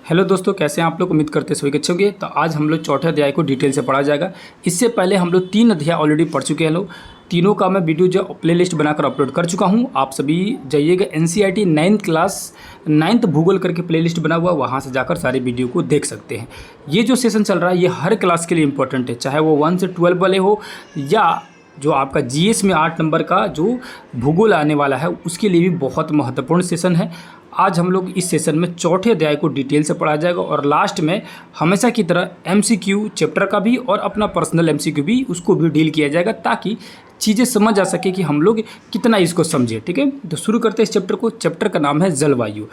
Hello दोस्तों, कैसे हैं आप लोग। उम्मीद करते सभी अच्छे होंगे। तो आज हम लोग चौथे अध्याय को डिटेल से पढ़ा जाएगा। इससे पहले हम लोग 3 अध्याय ऑलरेडी पढ़ चुके हैं लोग। तीनों का मैं वीडियो जो प्ले लिस्ट बनाकर अपलोड कर चुका हूं। आप सभी जाइएगा NCERT 9th क्लास 9th भूगोल करके प्ले लिस्ट बना हुआ, वहाँ से जाकर सारे वीडियो को देख सकते हैं। ये जो सेशन चल रहा है ये हर क्लास के लिए इंपॉर्टेंट है, चाहे वो 1 से 12 वाले हो या जो आपका GS में 8 नंबर का जो भूगोल आने वाला है उसके लिए भी बहुत महत्वपूर्ण सेशन है। आज हम लोग इस सेशन में चौथे अध्याय को डिटेल से पढ़ा जाएगा और लास्ट में हमेशा की तरह MCQ चैप्टर का भी और अपना पर्सनल MCQ भी उसको भी डील किया जाएगा, ताकि चीज़ें समझ आ सके कि हम लोग कितना इसको समझे। ठीक है, तो शुरू करते हैं इस चैप्टर को। चैप्टर का नाम है जलवायु।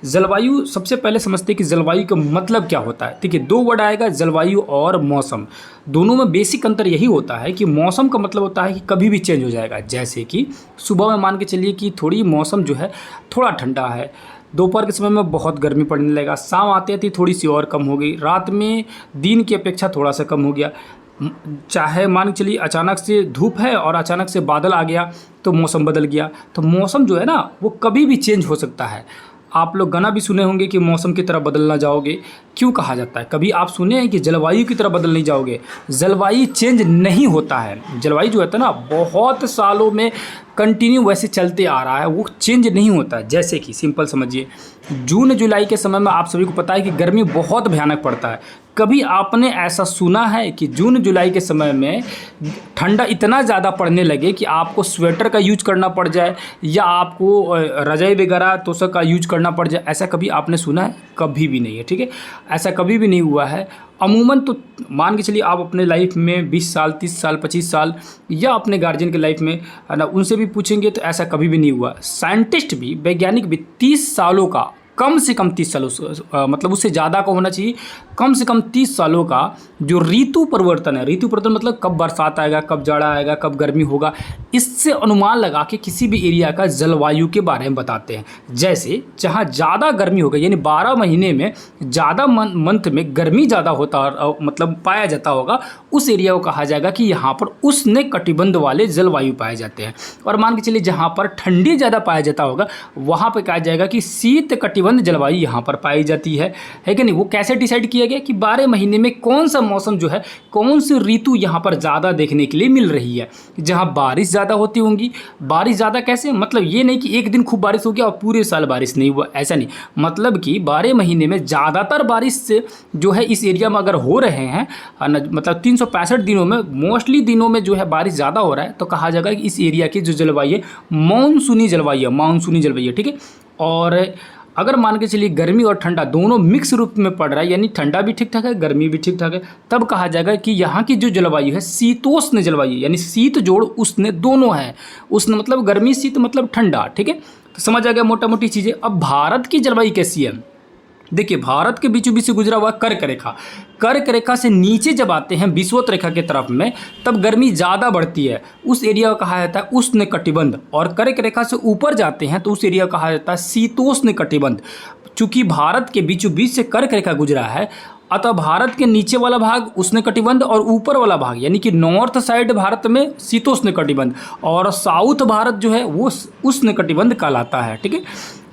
जलवायु सबसे पहले समझते हैं कि जलवायु का मतलब क्या होता है। ठीक है, 2 वर्ड आएगा, जलवायु और मौसम। दोनों में बेसिक अंतर यही होता है कि मौसम का मतलब होता है कि कभी भी चेंज हो जाएगा। जैसे कि सुबह में मान के चलिए कि थोड़ी मौसम जो है थोड़ा ठंडा है, दोपहर के समय में बहुत गर्मी पड़ने लगेगा, शाम आते आते थोड़ी सी और कम हो गई, रात में दिन की अपेक्षा थोड़ा सा कम हो गया। चाहे मान के चलिए अचानक से धूप है और अचानक से बादल आ गया तो मौसम बदल गया। तो मौसम जो है ना वो कभी भी चेंज हो सकता है। आप लोग गाना भी सुने होंगे कि मौसम की तरह बदलना जाओगे। क्यों कहा जाता है? कभी आप सुने हैं कि जलवायु की तरह बदल नहीं जाओगे? जलवायु चेंज नहीं होता है। जलवायु जो होता है ना बहुत सालों में कंटिन्यू वैसे चलते आ रहा है, वो चेंज नहीं होता है। जैसे कि सिंपल समझिए, जून जुलाई के समय में आप सभी को पता है कि गर्मी बहुत भयानक पड़ता है। कभी आपने ऐसा सुना है कि जून जुलाई के समय में ठंडा इतना ज़्यादा पड़ने लगे कि आपको स्वेटर का यूज करना पड़ जाए या आपको रज़ाई वगैरह तोशक का यूज करना पड़ जाए? ऐसा कभी आपने सुना है? कभी भी नहीं है। ठीक है, ऐसा कभी भी नहीं हुआ है। अमूमन तो मान के चलिए आप अपने लाइफ में 20 साल 30 साल 25 साल या अपने गार्जियन के लाइफ में है ना, उनसे भी पूछेंगे तो ऐसा कभी भी नहीं हुआ। साइंटिस्ट भी, वैज्ञानिक भी 30 सालों का, कम से कम 30 सालों मतलब उससे ज़्यादा का होना चाहिए, कम से कम 30 सालों का जो ऋतु परिवर्तन है, ऋतु परिवर्तन मतलब कब बरसात आएगा, कब जाड़ा आएगा, कब गर्मी होगा, इससे अनुमान लगा के किसी भी एरिया का जलवायु के बारे में बताते हैं। जैसे जहाँ ज़्यादा गर्मी होगा, यानी 12 महीने में ज़्यादा मंथ में गर्मी ज़्यादा होता मतलब पाया जाता होगा, उस एरिया को कहा जाएगा कि यहाँ पर उष्ण कटिबंध वाले जलवायु पाए जाते हैं। और मान के चलिए जहाँ पर ठंडी ज़्यादा पाया जाता होगा वहाँ पर कहा जाएगा कि शीत कटिबंध जलवायु यहाँ पर पाई जाती है कि नहीं? वो कैसे डिसाइड किया गया कि 12 महीने में कौन सा मौसम जो है, कौन सी ऋतु यहाँ पर ज़्यादा देखने के लिए मिल रही है। जहाँ बारिश ज़्यादा होती होंगी, बारिश ज़्यादा कैसे, मतलब ये नहीं कि एक दिन खूब बारिश हो गया और पूरे साल बारिश नहीं हुआ, ऐसा नहीं। मतलब कि 12 महीने में ज़्यादातर बारिश से जो है इस एरिया में अगर हो रहे हैं, मतलब 365 दिनों में मोस्टली दिनों में जो है बारिश ज़्यादा हो रहा है, तो कहा जाएगा कि इस एरिया की जो जलवायु है मानसूनी जलवायु है, मानसूनी जलवायु। ठीक है, और अगर मान के चलिए गर्मी और ठंडा दोनों मिक्स रूप में पड़ रहा है, यानी ठंडा भी ठीक ठाक है, गर्मी भी ठीक ठाक है, तब कहा जाएगा कि यहाँ की जो जलवायु है शीतोष्ण जलवायु, यानी शीत जोड़ उष्ण दोनों है। उष्ण मतलब गर्मी, शीत मतलब ठंडा। ठीक है, तो समझ आ गया मोटा मोटी चीज़ें। अब भारत की जलवायु कैसी है? देखिए, भारत के बीचों बीच से गुजरा हुआ कर्क रेखा, कर्क रेखा से नीचे जब आते हैं विषुवत रेखा की तरफ में, तब गर्मी ज़्यादा बढ़ती है। उस एरिया को कहा जाता है उष्ण कटिबंध। और कर्क रेखा से ऊपर जाते हैं तो उस एरिया को कहा जाता है शीतोष्ण कटिबंध। चूँकि भारत के बीचों बीच से कर्क रेखा गुजरा है, अतः भारत के नीचे वाला भाग उष्ण कटिबंध और ऊपर वाला भाग यानी कि नॉर्थ साइड भारत में शीतोष्ण कटिबंध और साउथ भारत जो है वो उष्ण कटिबंध कहलाता है। ठीक है,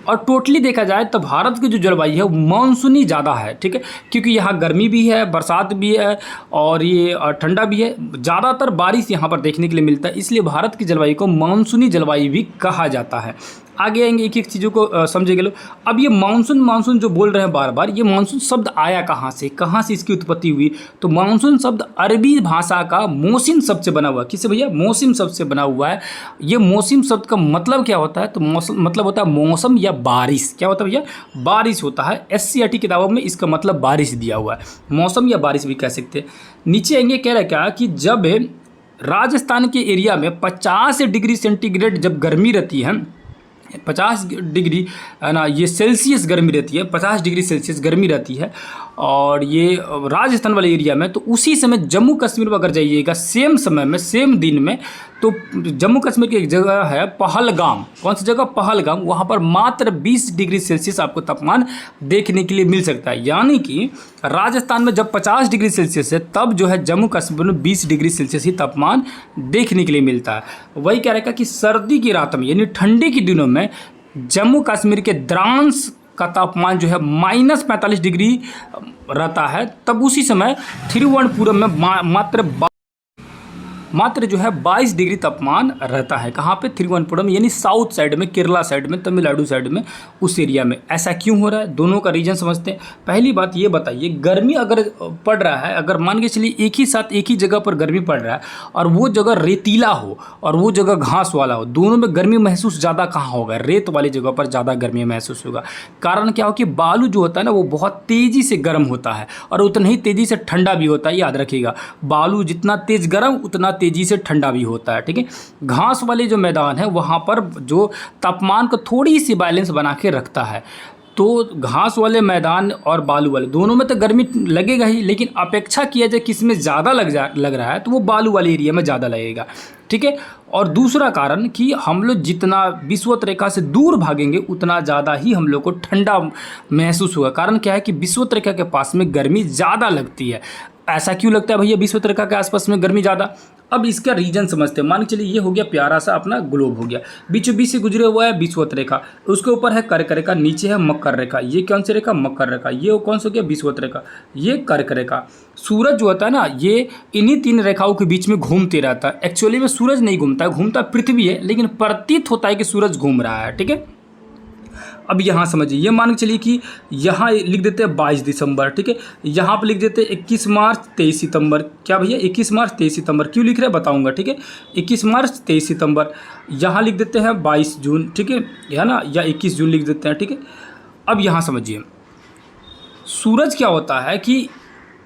और टोटली देखा जाए तो भारत की जो जलवायु है वो मानसूनी ज़्यादा है। ठीक है, क्योंकि यहाँ गर्मी भी है, बरसात भी है और ये ठंडा भी है, ज़्यादातर बारिश यहाँ पर देखने के लिए मिलता है, इसलिए भारत की जलवायु को मानसूनी जलवायु भी कहा जाता है। आगे आएंगे, एक एक चीज़ों को समझेंगे लोग। अब ये मानसून मानसून जो बोल रहे हैं बार बार, ये मानसून शब्द आया कहाँ से इसकी उत्पत्ति हुई? तो मानसून शब्द अरबी भाषा का मोसिम शब्द से बना हुआ है। किससे भैया? मोसिम शब्द से बना हुआ है। ये मोसिम शब्द का मतलब क्या होता है? तो मौसम मतलब होता है मौसम या बारिश। क्या होता है भैया? बारिश होता है। SCERT किताबों में इसका मतलब बारिश दिया हुआ है, मौसम या बारिश भी कह सकते हैं। नीचे आएंगे, कह रहा है क्या कि जब राजस्थान के एरिया में 50 डिग्री सेंटीग्रेड जब गर्मी रहती है, 50 डिग्री है ना, ये सेल्सियस गर्मी रहती है, 50 डिग्री सेल्सियस गर्मी रहती है, और ये राजस्थान वाले एरिया में, तो उसी समय जम्मू कश्मीर में अगर जाइएगा सेम समय में सेम दिन में, तो जम्मू कश्मीर की एक जगह है पहलगाम। कौन सी जगह? पहलगाम। वहाँ पर मात्र 20 डिग्री सेल्सियस आपको तापमान देखने के लिए मिल सकता है। यानी कि राजस्थान में जब 50 डिग्री सेल्सियस है, तब जो है जम्मू कश्मीर में 20 डिग्री सेल्सियस ही तापमान देखने के लिए मिलता है। वही कह रहेगा कि सर्दी की रात में यानी ठंडी के दिनों में जम्मू कश्मीर के द्रास का तापमान जो है -45 डिग्री रहता है, तब उसी समय थिरुवनंतपुरम में मात्र जो है 22 डिग्री तापमान रहता है। कहाँ पे? थिरुवनंतपुरम, यानी साउथ साइड में, केरला साइड में, तमिलनाडु साइड में, उस एरिया में। ऐसा क्यों हो रहा है? दोनों का रीजन समझते हैं। पहली बात ये बताइए, गर्मी अगर पड़ रहा है, अगर मान के चलिए एक ही साथ एक ही जगह पर गर्मी पड़ रहा है और वो जगह रेतीला हो और वो जगह घास वाला हो, दोनों में गर्मी महसूस ज़्यादा कहाँ होगा? रेत वाली जगह पर ज़्यादा गर्मी महसूस होगा। कारण क्या हो कि बालू जो होता है ना, वो बहुत तेज़ी से गर्म होता है और उतना ही तेज़ी से ठंडा भी होता है। याद रखिएगा, बालू जितना तेज़ गर्म उतना तेज़ी से ठंडा भी होता है। ठीक है, घास वाले जो मैदान है वहाँ पर जो तापमान को थोड़ी सी बैलेंस बना के रखता है। तो घास वाले मैदान और बालू वाले दोनों में तो गर्मी लगेगा ही, लेकिन अपेक्षा किया जाए किसमें ज़्यादा लग रहा है तो वो बालू वाले एरिया में ज़्यादा लगेगा। ठीक है, और दूसरा कारण कि हम लोग जितना विषुवत रेखा से दूर भागेंगे उतना ज़्यादा ही हम लोग को ठंडा महसूस होगा। कारण क्या है कि विषुवत रेखा के पास में गर्मी ज़्यादा लगती है। ऐसा क्यों लगता है भैया विषुवत रेखा के आसपास में गर्मी ज़्यादा? अब इसका रीजन समझते हैं। मान के चलिए ये हो गया प्यारा सा अपना ग्लोब हो गया, बीचों बीच से गुजरे हुआ है विषुवत रेखा, उसके ऊपर है कर्क रेखा, नीचे है मकर रेखा। ये कौन सी रेखा? मकर रेखा। ये कौन सा हो गया? विषुवत रेखा। ये कर्क रेखा। सूरज जो होता है ना, ये इन्हीं 3 रेखाओं के बीच में घूमते रहता है। एक्चुअली में सूरज नहीं घूमता है, घूमता पृथ्वी है, लेकिन प्रतीत होता है कि सूरज घूम रहा है। ठीक है, अब यहाँ समझिए, ये मान के चलिए कि यहाँ लिख देते हैं 22 दिसंबर। ठीक है, यहाँ पर लिख देते हैं 21 मार्च 23 सितंबर। क्या भैया? 21 मार्च 23 सितंबर क्यों लिख रहे हैं बताऊँगा। ठीक है, 21 मार्च 23 सितंबर। यहाँ लिख देते हैं 22 जून। ठीक है ना, या 21 जून लिख देते हैं। ठीक है, अब यहाँ समझिए, सूरज क्या होता है कि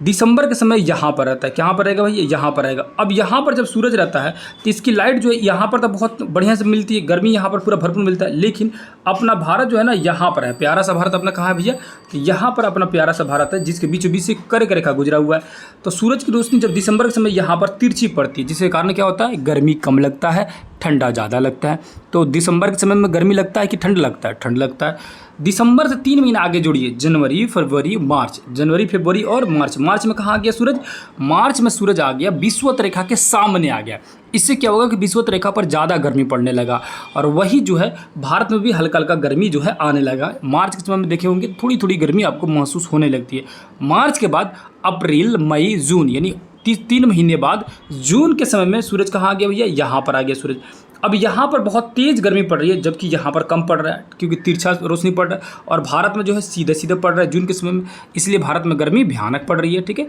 दिसंबर के समय यहाँ पर रहता है। कहाँ पर रहेगा भैया? यहाँ पर रहेगा। अब यहाँ पर जब सूरज रहता है तो इसकी लाइट जो है यहाँ पर तो बहुत बढ़िया से मिलती है, गर्मी यहाँ पर पूरा भरपूर मिलता है। लेकिन अपना भारत जो है ना यहाँ पर है, प्यारा सा भारत अपना कहाँ है भैया? तो यहाँ पर अपना प्यारा सा भारत है जिसके बीचों बीच से कर्क रेखा गुजरा हुआ है। तो सूरज की रोशनी जब दिसंबर के समय यहाँ पर तिरछी पड़ती है, जिसके कारण क्या होता है? गर्मी कम लगता है, ठंडा ज़्यादा लगता है। तो दिसंबर के समय में गर्मी लगता है कि ठंड लगता है? ठंड लगता है। दिसंबर से 3 महीना आगे जोड़िए, जनवरी, फरवरी, मार्च। जनवरी, फरवरी और मार्च। मार्च में कहाँ आ गया सूरज? मार्च में सूरज आ गया विषुवत रेखा के सामने आ गया। इससे क्या होगा कि विषुवत रेखा पर ज़्यादा गर्मी पड़ने लगा और वही जो है भारत में भी हल्का हल्का गर्मी जो है आने लगा। मार्च के समय में देखे होंगे थोड़ी थोड़ी गर्मी आपको महसूस होने लगती है। मार्च के बाद अप्रैल, मई, जून, यानी 3 महीने बाद जून के समय में सूरज कहाँ आ गया भैया? यहाँ पर आ गया सूरज। अब यहाँ पर बहुत तेज़ गर्मी पड़ रही है, जबकि यहाँ पर कम पड़ रहा है क्योंकि तिरछा रोशनी पड़ रहा है और भारत में जो है सीधे सीधे पड़ रहा है जून के समय में, इसलिए भारत में गर्मी भयानक पड़ रही है। ठीक है,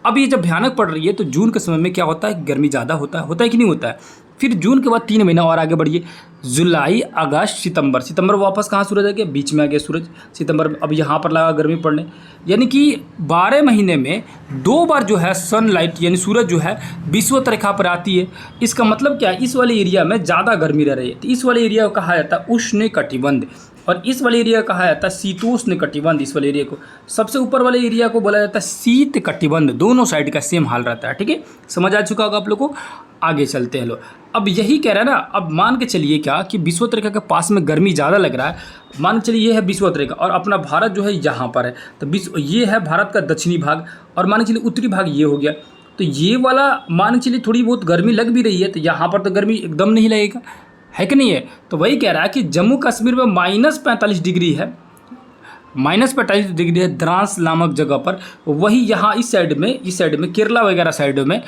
अब ये जब भयानक पड़ रही है तो जून के समय में क्या होता है? गर्मी ज़्यादा होता है कि नहीं होता है? फिर जून के बाद 3 महीना और आगे बढ़िए, जुलाई, अगस्त, सितंबर। सितंबर वापस कहाँ सूरज आ गया? बीच में आ गया सूरज सितंबर में। अब यहाँ पर लगा गर्मी पड़ने, यानी कि 12 महीने में 2 बार जो है सनलाइट यानी सूरज जो है विषुवत रेखा पर आती है। इसका मतलब क्या है? इस वाले एरिया में ज़्यादा गर्मी रह रही है, तो इस वाले एरिया को कहा जाता है उष्ण कटिबंध और इस वाले एरिया कहा जाता है शीतोष्ण कटिबंध। इस वाले एरिया को, सबसे ऊपर वाले एरिया को बोला जाता है शीत कटिबंध। दोनों साइड का सेम हाल रहता है। ठीक है, समझ आ चुका होगा आप लोग को। आगे चलते हैं लोग। अब यही कह रहा है ना, अब मान के चलिए क्या कि विषुवत रेखा के पास में गर्मी ज़्यादा लग रहा है। मान के चलिए ये है विषुवत रेखा और अपना भारत जो है यहाँ पर है, तो ये है भारत का दक्षिणी भाग और मान के चलिए उत्तरी भाग ये हो गया। तो ये वाला मान के चलिए थोड़ी बहुत गर्मी लग भी रही है, तो यहाँ पर तो गर्मी एकदम नहीं लगेगा, है कि नहीं है? तो वही कह रहा है कि जम्मू कश्मीर में -45 डिग्री है, -45 डिग्री है द्रास नामक जगह पर। वही यहाँ इस साइड में केरला वगैरह साइड में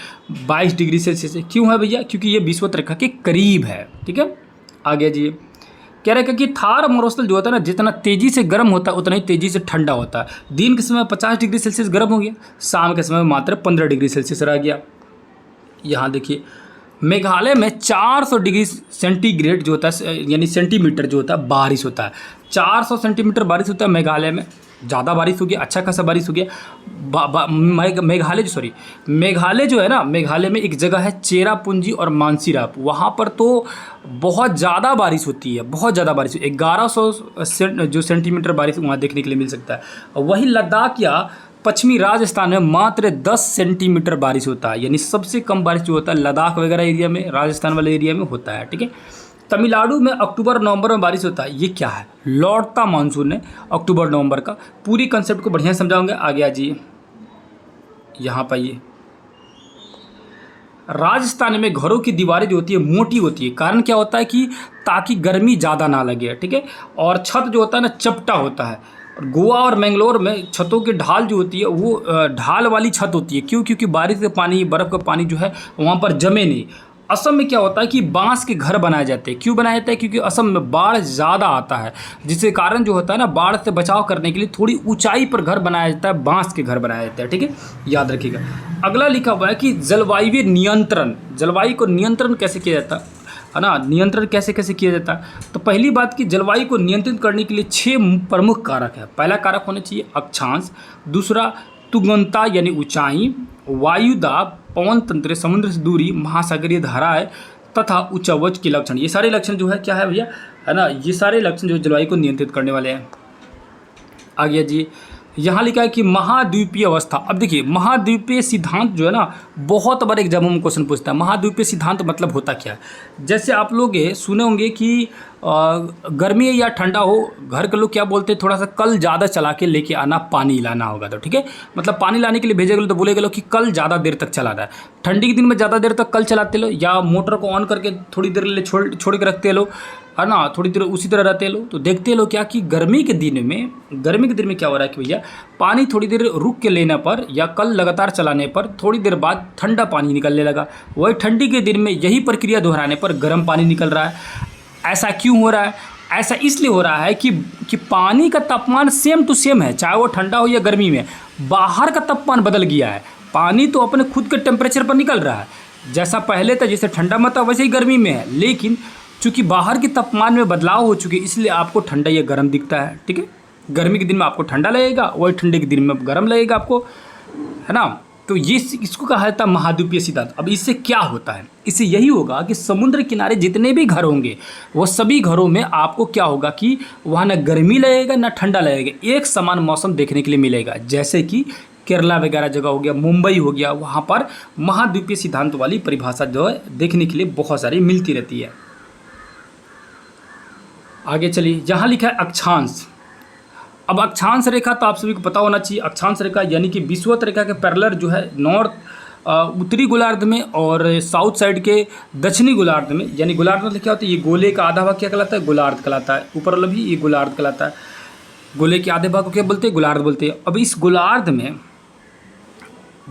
22 डिग्री सेल्सियस है। क्यों है भैया? क्योंकि ये विषुवत रेखा के करीब है। ठीक है, आगे जी कह रहे हैं कि थार मरुस्थल जो होता है ना, जितना तेज़ी से गर्म होता है उतना ही तेज़ी से ठंडा होता है। दिन के समय 50 डिग्री सेल्सियस गर्म हो गया, शाम के समय मात्र 15 डिग्री सेल्सियस रह गया। यहाँ देखिए मेघालय में 400 डिग्री सेंटीग्रेड जो होता है यानी सेंटीमीटर जो होता है बारिश होता है। 400 सेंटीमीटर बारिश होता है मेघालय में। ज़्यादा बारिश हो गया, अच्छा खासा बारिश हो गया। मेघालय जो है ना, मेघालय में एक जगह है चेरापूंजी और मानसीराप, वहाँ पर तो बहुत ज़्यादा बारिश होती है, बहुत ज़्यादा बारिश। 1100 जो सेंटीमीटर बारिश वहाँ देखने के लिए मिल सकता है। वही लद्दाख या पश्चिमी राजस्थान में मात्र 10 सेंटीमीटर बारिश होता है, यानी सबसे कम बारिश जो होता है लद्दाख वगैरह एरिया में, राजस्थान वाले एरिया में होता है। ठीक है, तमिलनाडु में अक्टूबर नवंबर में बारिश होता है। ये क्या है? लौटता मानसून है अक्टूबर नवंबर का। पूरी कंसेप्ट को बढ़िया समझाऊंगे, आगे आ जाइए। यहाँ पाइए राजस्थान में घरों की दीवारें जो होती है मोटी होती है। कारण क्या होता है कि ताकि गर्मी ज़्यादा ना लगे। ठीक है, और छत जो होता है ना चपटा होता है। और गोवा और मैंगलोर में छतों की ढाल जो होती है वो ढाल वाली छत होती है। क्यों? क्योंकि बारिश का पानी, बर्फ़ का पानी जो है वहाँ पर जमे नहीं। असम में क्या होता है कि बांस के घर बनाए जाते हैं। क्यों बनाया जाता है? क्योंकि असम में बाढ़ ज़्यादा आता है, जिसके कारण जो होता है ना, बाढ़ से बचाव करने के लिए थोड़ी ऊंचाई पर घर बनाया जाता है, बांस के घर बनाया जाता है। ठीक है, याद रखिएगा। अगला लिखा हुआ है कि जलवायु नियंत्रण, जलवायु को नियंत्रण कैसे किया जाता है ना, नियंत्रण कैसे कैसे किया जाता है। तो पहली बात कि जलवायु को नियंत्रित करने के लिए 6 प्रमुख कारक है। पहला कारक होना चाहिए अक्षांश, दूसरा तुंगनता यानी ऊंचाई, वायु दाब, पवन तंत्र, समुद्र से दूरी, महासागरीय धाराएं तथा उच्चावच के लक्षण। ये सारे लक्षण जो है क्या है भैया, है ना, ये सारे लक्षण जो जलवायु को नियंत्रित करने वाले हैं। आ गया जी, यहाँ लिखा है कि महाद्वीपीय अवस्था। अब देखिए, महाद्वीपीय सिद्धांत जो है ना, बहुत बार एग्जाम में क्वेश्चन पूछता है। महाद्वीपीय सिद्धांत मतलब होता क्या है? जैसे आप लोग ये सुने होंगे कि गर्मी या ठंडा हो, घर के लोग क्या बोलते हैं, थोड़ा सा कल ज़्यादा चला के लेके आना, पानी लाना होगा तो। ठीक है, मतलब पानी लाने के लिए भेजे गए तो बोले गए कि कल ज़्यादा देर तक चलाना है। ठंडी के दिन में ज़्यादा देर तक कल चलाते लो, या मोटर को ऑन करके थोड़ी देर ले छोड़ के रखते लो, है ना, थोड़ी देर उसी तरह रहते लो। तो देखते लो क्या कि गर्मी के दिन में क्या हो रहा है कि भैया पानी थोड़ी देर रुक के लेने पर या कल लगातार चलाने पर थोड़ी देर बाद ठंडा पानी निकलने लगा। वही ठंडी के दिन में यही प्रक्रिया दोहराने पर गर्म पानी निकल रहा है। ऐसा क्यों हो रहा है? ऐसा इसलिए हो रहा है कि पानी का तापमान सेम टू सेम है, चाहे वो ठंडा हो या गर्मी में। बाहर का तापमान बदल गया है, पानी तो अपने खुद के टेम्परेचर पर निकल रहा है, जैसा पहले था, जैसे ठंडा में था वैसे ही गर्मी में है। लेकिन चूंकि बाहर के तापमान में बदलाव हो चुके, इसलिए आपको ठंडा या गर्म दिखता है। ठीक है, गर्मी के दिन में आपको ठंडा लगेगा, वही ठंडे के दिन में गर्म लगेगा आपको, है ना। तो ये इसको कहा जाता है महाद्वीपीय सिद्धांत। अब इससे क्या होता है? इससे यही होगा कि समुद्र किनारे जितने भी घर होंगे वो सभी घरों में आपको क्या होगा कि वहाँ ना गर्मी लगेगा ना ठंडा लगेगा, एक समान मौसम देखने के लिए मिलेगा। जैसे कि केरला वगैरह जगह हो गया, मुंबई हो गया, वहाँ पर महाद्वीपीय सिद्धांत वाली परिभाषा जो है देखने के लिए बहुत सारी मिलती रहती है। आगे चलिए, यहाँ लिखा है अक्षांश। अब अक्षांश रेखा तो आप सभी को पता होना चाहिए। अक्षांश रेखा यानी कि विषुवत रेखा के पैरेलल जो है नॉर्थ उत्तरी गोलार्ध में और साउथ साइड के दक्षिणी गोलार्ध में, यानी गोलार्ध में क्या होता है, ये गोले का आधा भाग क्या कहलाता है, गोलार्ध कहलाता है। ऊपर वाला भी ये गोलार्ध कहलाता है। गोले के आधे भाग को क्या बोलते हैं, गोलार्ध बोलते हैं। अब इस गोलार्ध में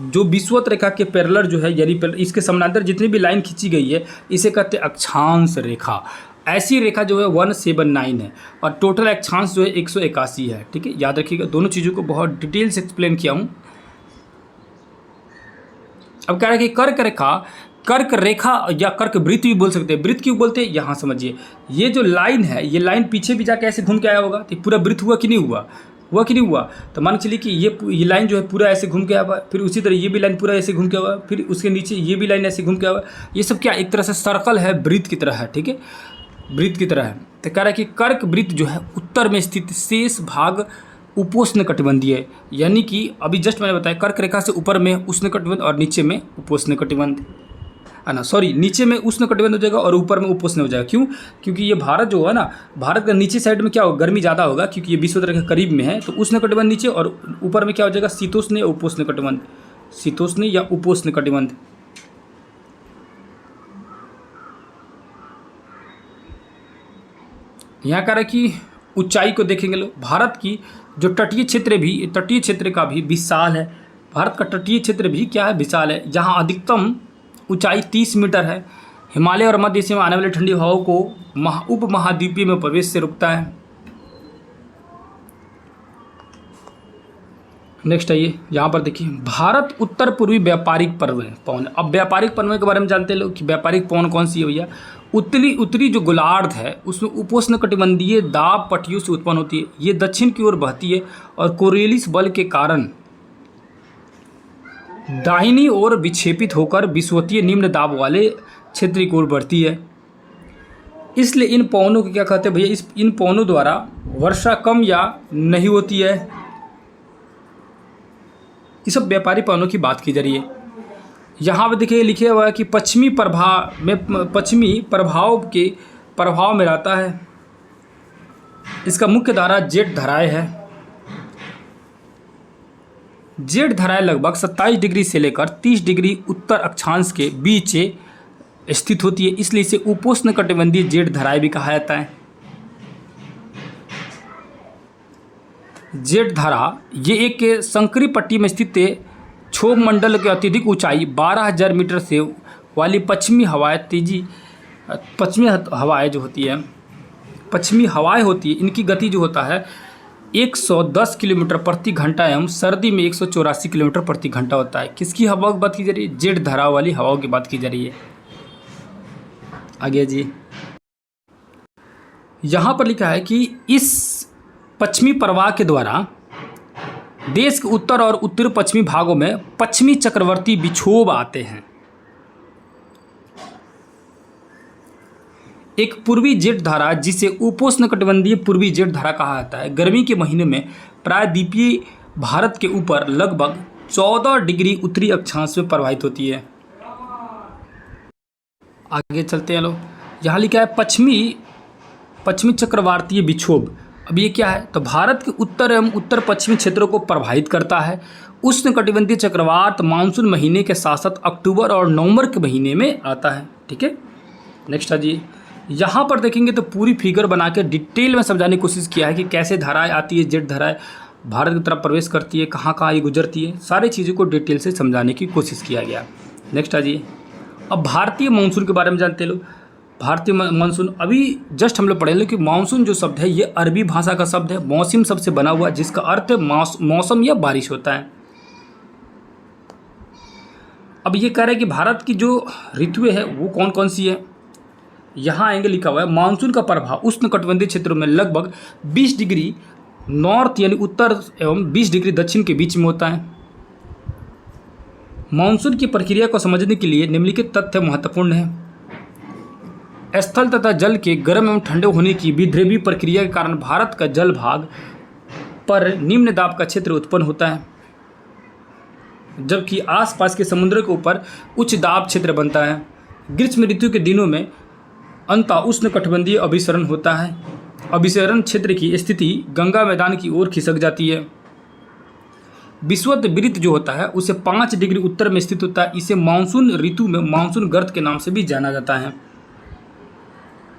जो विषुवत रेखा के पैरेलल जो है, यानी इसके समानांतर जितनी भी लाइन खींची गई है, इसे कहते हैं अक्षांश रेखा। ऐसी रेखा जो है 179 है और टोटल अक्षांश जो है 181 है। ठीक है, याद रखिएगा, दोनों चीज़ों को बहुत डिटेल से एक्सप्लेन किया हूँ। अब कह रहा है कि कर्क रेखा या कर्क वृत्त भी बोल सकते हैं। वृत्त क्यों बोलते हैं, यहाँ समझिए। ये जो लाइन है, ये लाइन पीछे भी जाके ऐसे घूम के आया होगा, तो पूरा वृत्त हुआ कि नहीं हुआ, तो मान चलिए कि ये लाइन जो है पूरा ऐसे घूम के आया हुआ, फिर उसी तरह ये भी लाइन पूरा ऐसे घूम के आया हुआ, फिर उसके नीचे ये भी लाइन ऐसे घूम के आया हुआ। ये सब क्या, एक तरह से सर्कल है, वृत्त की तरह है। ठीक है, वृत्त की तरह है। तो कह रहा है कि कर्क वृत्त जो है उत्तर में स्थित शेष भाग उपोष्ण कटिबंधीय है, यानी कि अभी जस्ट मैंने बताया कर्क रेखा से ऊपर में उष्ण कटिबंध और नीचे में उपोष्ण कटिबंध, है ना, सॉरी, नीचे में उष्ण कटिबंध हो जाएगा और ऊपर में उपोष्ण हो जाएगा। क्यों? क्योंकि ये भारत जो है ना, भारत का नीचे साइड में क्या होगा, गर्मी ज़्यादा होगा, क्योंकि ये विषुवत रेखा करीब में है, तो उष्ण कटिबंध नीचे और ऊपर में क्या हो जाएगा, शीतोष्ण या उपोष्ण कटिबंध, शीतोष्ण या उपोष्ण कटिबंध। यहाँ कह रहा है कि ऊंचाई को देखेंगे लोग, भारत की जो तटीय क्षेत्र का भी विशाल है। भारत का तटीय क्षेत्र भी क्या है, विशाल है, जहाँ अधिकतम ऊंचाई 30 मीटर है। हिमालय और मध्य एशिया में आने वाली ठंडी हवाओं को उप महाद्वीपीय में प्रवेश से रुकता है। नेक्स्ट आइए, यहाँ पर देखिए, भारत उत्तर पूर्वी व्यापारिक पवन। अब व्यापारिक पवन के बारे में जानते हैं लोग कि व्यापारिक पवन कौन सी है भैया। उत्तरी जो गोलार्ध है उसमें उपोष्ण कटिबंधीय दाब पट्टियों से उत्पन्न होती है। ये दक्षिण की ओर बहती है और कोरियलिस बल के कारण दाहिनी ओर विक्षेपित होकर विषुवतीय निम्न दाब वाले क्षेत्र की ओर बढ़ती है। इसलिए इन पवनों को क्या कहते हैं भैया, इन पवनों द्वारा वर्षा कम या नहीं होती है। ये सब व्यापारी पवनों की बात की जा रही है। यहाँ पे देखिए लिखे हुआ है कि पश्चिमी प्रभाव में रहता है। इसका मुख्य धारा जेट धाराएं है। जेट धाराएं लगभग 27 डिग्री से लेकर 30 डिग्री उत्तर अक्षांश के बीच स्थित होती है, इसलिए इसे उपोष्ण कटिबंधीय जेट धाराएं भी कहा जाता है। जेठ धारा ये एक संकरी पट्टी में स्थित क्षोभ मंडल के अत्यधिक ऊंचाई 12,000 मीटर से वाली पश्चिमी हवाएं होती है इनकी गति जो होता है 110 किलोमीटर प्रति घंटा एवं सर्दी में 184 किलोमीटर प्रति घंटा होता है। किसकी हवा की बात की जा रही है? जेठ धारा वाली हवाओं की बात की जा रही है। आगे जी, यहाँ पर लिखा है कि इस पश्चिमी प्रवाह के द्वारा देश के उत्तर और उत्तर पश्चिमी भागों में पश्चिमी चक्रवर्ती विक्षोभ आते हैं। एक पूर्वी जेठ धारा जिसे उपोष्णकटिबंधीय पूर्वी जेठ धारा कहा जाता है, गर्मी के महीने में प्रायद्वीपीय भारत के ऊपर लगभग 14 डिग्री उत्तरी अक्षांश में प्रवाहित होती है। आगे चलते हैं लोग, यहाँ लिखा है पश्चिमी चक्रवातीय विक्षोभ। अब ये क्या है? तो भारत के उत्तर एवं उत्तर पश्चिमी क्षेत्रों को प्रभावित करता है। उष्णकटिबंधीय चक्रवात मानसून महीने के साथ साथ अक्टूबर और नवंबर के महीने में आता है। ठीक है, नेक्स्ट है जी, यहाँ पर देखेंगे तो पूरी फिगर बना के डिटेल में समझाने की कोशिश किया है कि कैसे धाराएं आती है, जेठ धाराएं भारत की तरफ प्रवेश करती है, कहाँ कहाँ ये गुजरती है, सारी चीज़ों को डिटेल से समझाने की कोशिश किया गया। नेक्स्ट है जी, अब भारतीय मानसून के बारे में जानते हैं लोग। भारतीय मानसून अभी जस्ट हम लोग पढ़े कि मानसून जो शब्द है ये अरबी भाषा का शब्द है, मौसम शब्द से बना हुआ, जिसका अर्थ मौसम या बारिश होता है। अब ये कह रहे हैं कि भारत की जो ऋतुएं है वो कौन कौन सी है। यहाँ आएंगे, लिखा हुआ है मानसून का प्रभाव उष्णकटिबंधीय क्षेत्रों में लगभग 20 डिग्री नॉर्थ यानी उत्तर एवं 20 डिग्री दक्षिण के बीच में होता है। मानसून की प्रक्रिया को समझने के लिए निम्नलिखित तथ्य महत्वपूर्ण है। स्थल तथा जल के गर्म एवं ठंडे होने की विद्रव्य प्रक्रिया के कारण भारत का जल भाग पर निम्न दाब का क्षेत्र उत्पन्न होता है, जबकि आसपास के समुद्र के ऊपर उच्च दाब क्षेत्र बनता है। ग्रीष्म ऋतु के दिनों में अंतः उष्णकटिबंधीय अभिसरण होता है। अभिसरण क्षेत्र की स्थिति गंगा मैदान की ओर खिसक जाती है। विषुवत वृत्त जो होता है उसे 5 डिग्री उत्तर में स्थित होता है। इसे मानसून ऋतु में मानसून गर्त के नाम से भी जाना जाता है।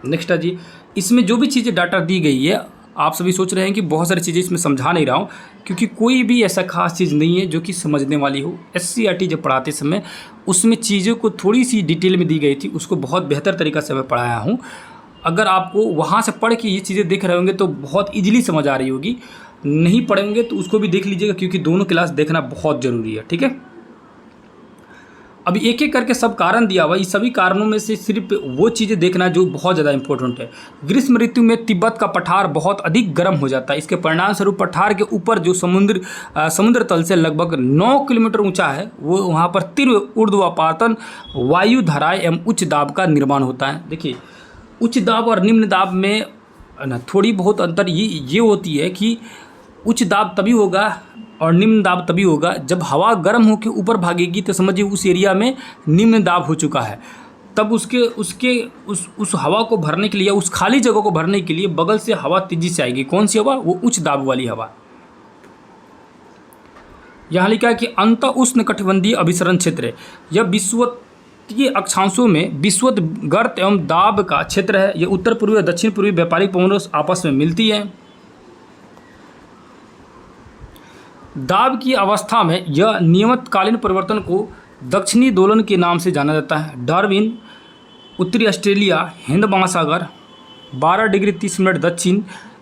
नेक्स्ट है जी, इसमें जो भी चीज़ें डाटा दी गई है, आप सभी सोच रहे हैं कि बहुत सारी चीज़ें इसमें समझा नहीं रहा हूँ, क्योंकि कोई भी ऐसा खास चीज़ नहीं है जो कि समझने वाली हो। SCERT जब पढ़ाते समय उसमें चीज़ों को थोड़ी सी डिटेल में दी गई थी, उसको बहुत बेहतर तरीक़ा से मैं पढ़ाया हूँ। अगर आपको वहाँ से पढ़ के ये चीज़ें देख रहे होंगे तो बहुत ईजिली समझ आ रही होगी, नहीं पढ़ेंगे तो उसको भी देख लीजिएगा, क्योंकि दोनों क्लास देखना बहुत ज़रूरी है। ठीक है, अभी एक एक करके सब कारण दिया हुआ, इस सभी कारणों में से सिर्फ वो चीज़ें देखना जो बहुत ज़्यादा इंपॉर्टेंट है। ग्रीष्म ऋतु में तिब्बत का पठार बहुत अधिक गर्म हो जाता है। इसके परिणाम स्वरूप पठार के ऊपर जो समुद्र तल से लगभग 9 किलोमीटर ऊंचा है, वो वहाँ पर तीव्र ऊर्ध्वापातन वायु धाराएं एवं उच्च दाब का निर्माण होता है। देखिए, उच्च दाब और निम्न दाब में ना थोड़ी बहुत अंतर ये होती है कि उच्च दाब तभी होगा और निम्न दाब तभी होगा जब हवा गर्म होकर ऊपर भागेगी, तो समझिए उस एरिया में निम्न दाब हो चुका है। तब उस हवा को भरने के लिए, उस खाली जगह को भरने के लिए बगल से हवा तेजी से आएगी। कौन सी हवा? वो उच्च दाब वाली हवा। यहाँ लिखा है कि अंत उष्णकटिबंधीय अभिसरण क्षेत्र, यह विषुवतीय अक्षांशों में विषुवत गर्त एवं दाब का क्षेत्र है। यह उत्तर पूर्वी और दक्षिण पूर्वी व्यापारिक पवनों आपस में मिलती है। दाब की अवस्था में यह नियमितकालीन परिवर्तन को दक्षिणी दोलन के नाम से जाना जाता है। डार्विन, उत्तरी ऑस्ट्रेलिया, हिंद महासागर 12 डिग्री 30 मिनट दक्षिण,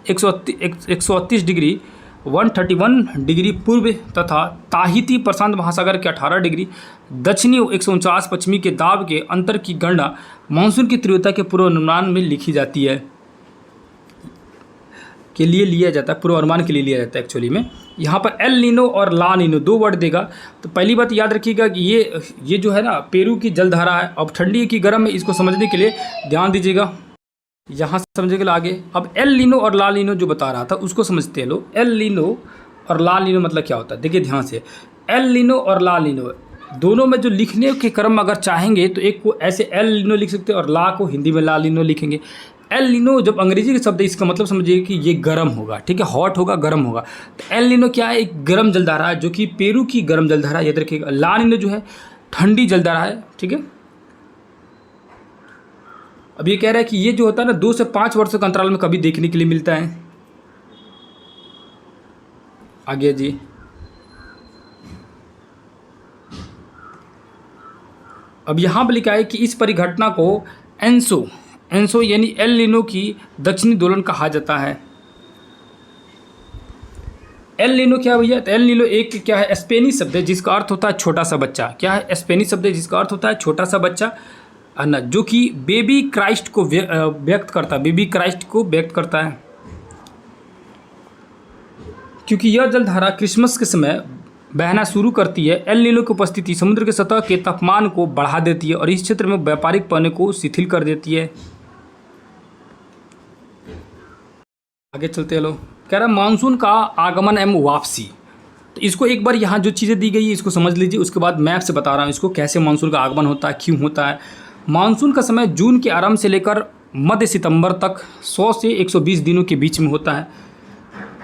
138 डिग्री 131 डिग्री पूर्व तथा ताहिती प्रशांत महासागर के 18 डिग्री दक्षिणी 149 पश्चिमी के दाब के अंतर की गणना मानसून की तीव्रता के पूर्वानुमान में लिखी जाती है, के लिए लिया जाता है, पूर्वानुमान के लिए लिया जाता है एक्चुअली में। यहाँ पर एल नीनो और ला नीनो 2 वर्ड देगा। तो पहली बात याद रखिएगा कि ये जो है ना पेरू की जलधारा है। अब ठंडी की गर्म है, इसको समझने के लिए ध्यान दीजिएगा, यहाँ समझेगा आगे। अब एल नीनो और ला नीनो जो बता रहा था उसको समझते हैं लोग। एल नीनो और ला नीनो मतलब क्या होता है, देखिए ध्यान से। एल नीनो और ला नीनो दोनों में जो लिखने के क्रम अगर चाहेंगे तो एक को ऐसे एल नीनो लिख सकते हैं और ला को हिंदी में ला नीनो लिखेंगे। एल नीनो जब अंग्रेजी के शब्द है, इसका मतलब समझिए कि ये गर्म होगा। ठीक है, हॉट होगा, गर्म होगा। तो एल नीनो क्या है? एक गर्म जलधारा है, जो कि पेरू की गर्म जलधारा, याद रखिएगा। ला नीनो जो है ठंडी जलधारा है। ठीक है, अब ये कह रहा है कि ये जो होता है ना 2 से 5 वर्षों के अंतराल में कभी देखने के लिए मिलता है। आगे जी, अब यहाँ पर लिखा है कि इस परिघटना को एंसो एंसो यानी एल नीनो की दक्षिणी दोलन कहा जाता है। एल नीनो क्या भैया? तो एल नीनो एक क्या है, स्पेनी शब्द है जिसका अर्थ होता है छोटा सा बच्चा। क्या है? स्पेनी शब्द है जिसका अर्थ होता है छोटा सा बच्चा, है ना, जो कि बेबी क्राइस्ट को व्यक्त करता है, बेबी क्राइस्ट को व्यक्त करता है। क्योंकि यह जलधारा क्रिसमस के समय बहना शुरू करती है, एल नीनो की उपस्थिति समुद्र के सतह के तापमान को बढ़ा देती है और इस क्षेत्र में व्यापारिक पहने को शिथिल कर देती है। आगे चलते हैं लोग। कह रहा है मानसून का आगमन एवं वापसी। तो इसको एक बार यहाँ जो चीज़ें दी गई है इसको समझ लीजिए, उसके बाद मैप से बता रहा हूँ इसको कैसे मानसून का आगमन होता है, क्यों होता है। मानसून का समय जून के आरंभ से लेकर मध्य सितंबर तक 100 से 120 दिनों के बीच में होता है।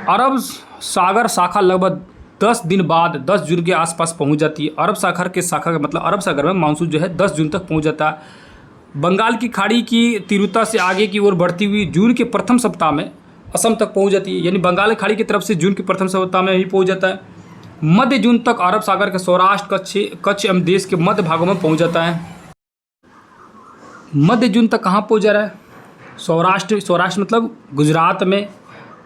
अरब सागर शाखा लगभग 10 दिन बाद 10 जून के आसपास पहुंच जाती है। अरब सागर के शाखा का मतलब अरब सागर में मानसून जो है 10 जून तक पहुंच जाता है। बंगाल की खाड़ी की तीव्रता से आगे की ओर बढ़ती हुई जून के प्रथम सप्ताह में असम तक पहुंच जाती है, यानी बंगाल की खाड़ी की तरफ से जून के प्रथम सप्ताह में ही पहुंच जाता है। मध्य जून तक अरब सागर के सौराष्ट्र, कच्छ एवं देश के मध्य भागों में पहुंच जाता है। मध्य जून तक कहाँ पहुंच जा रहा है? सौराष्ट्र मतलब गुजरात में,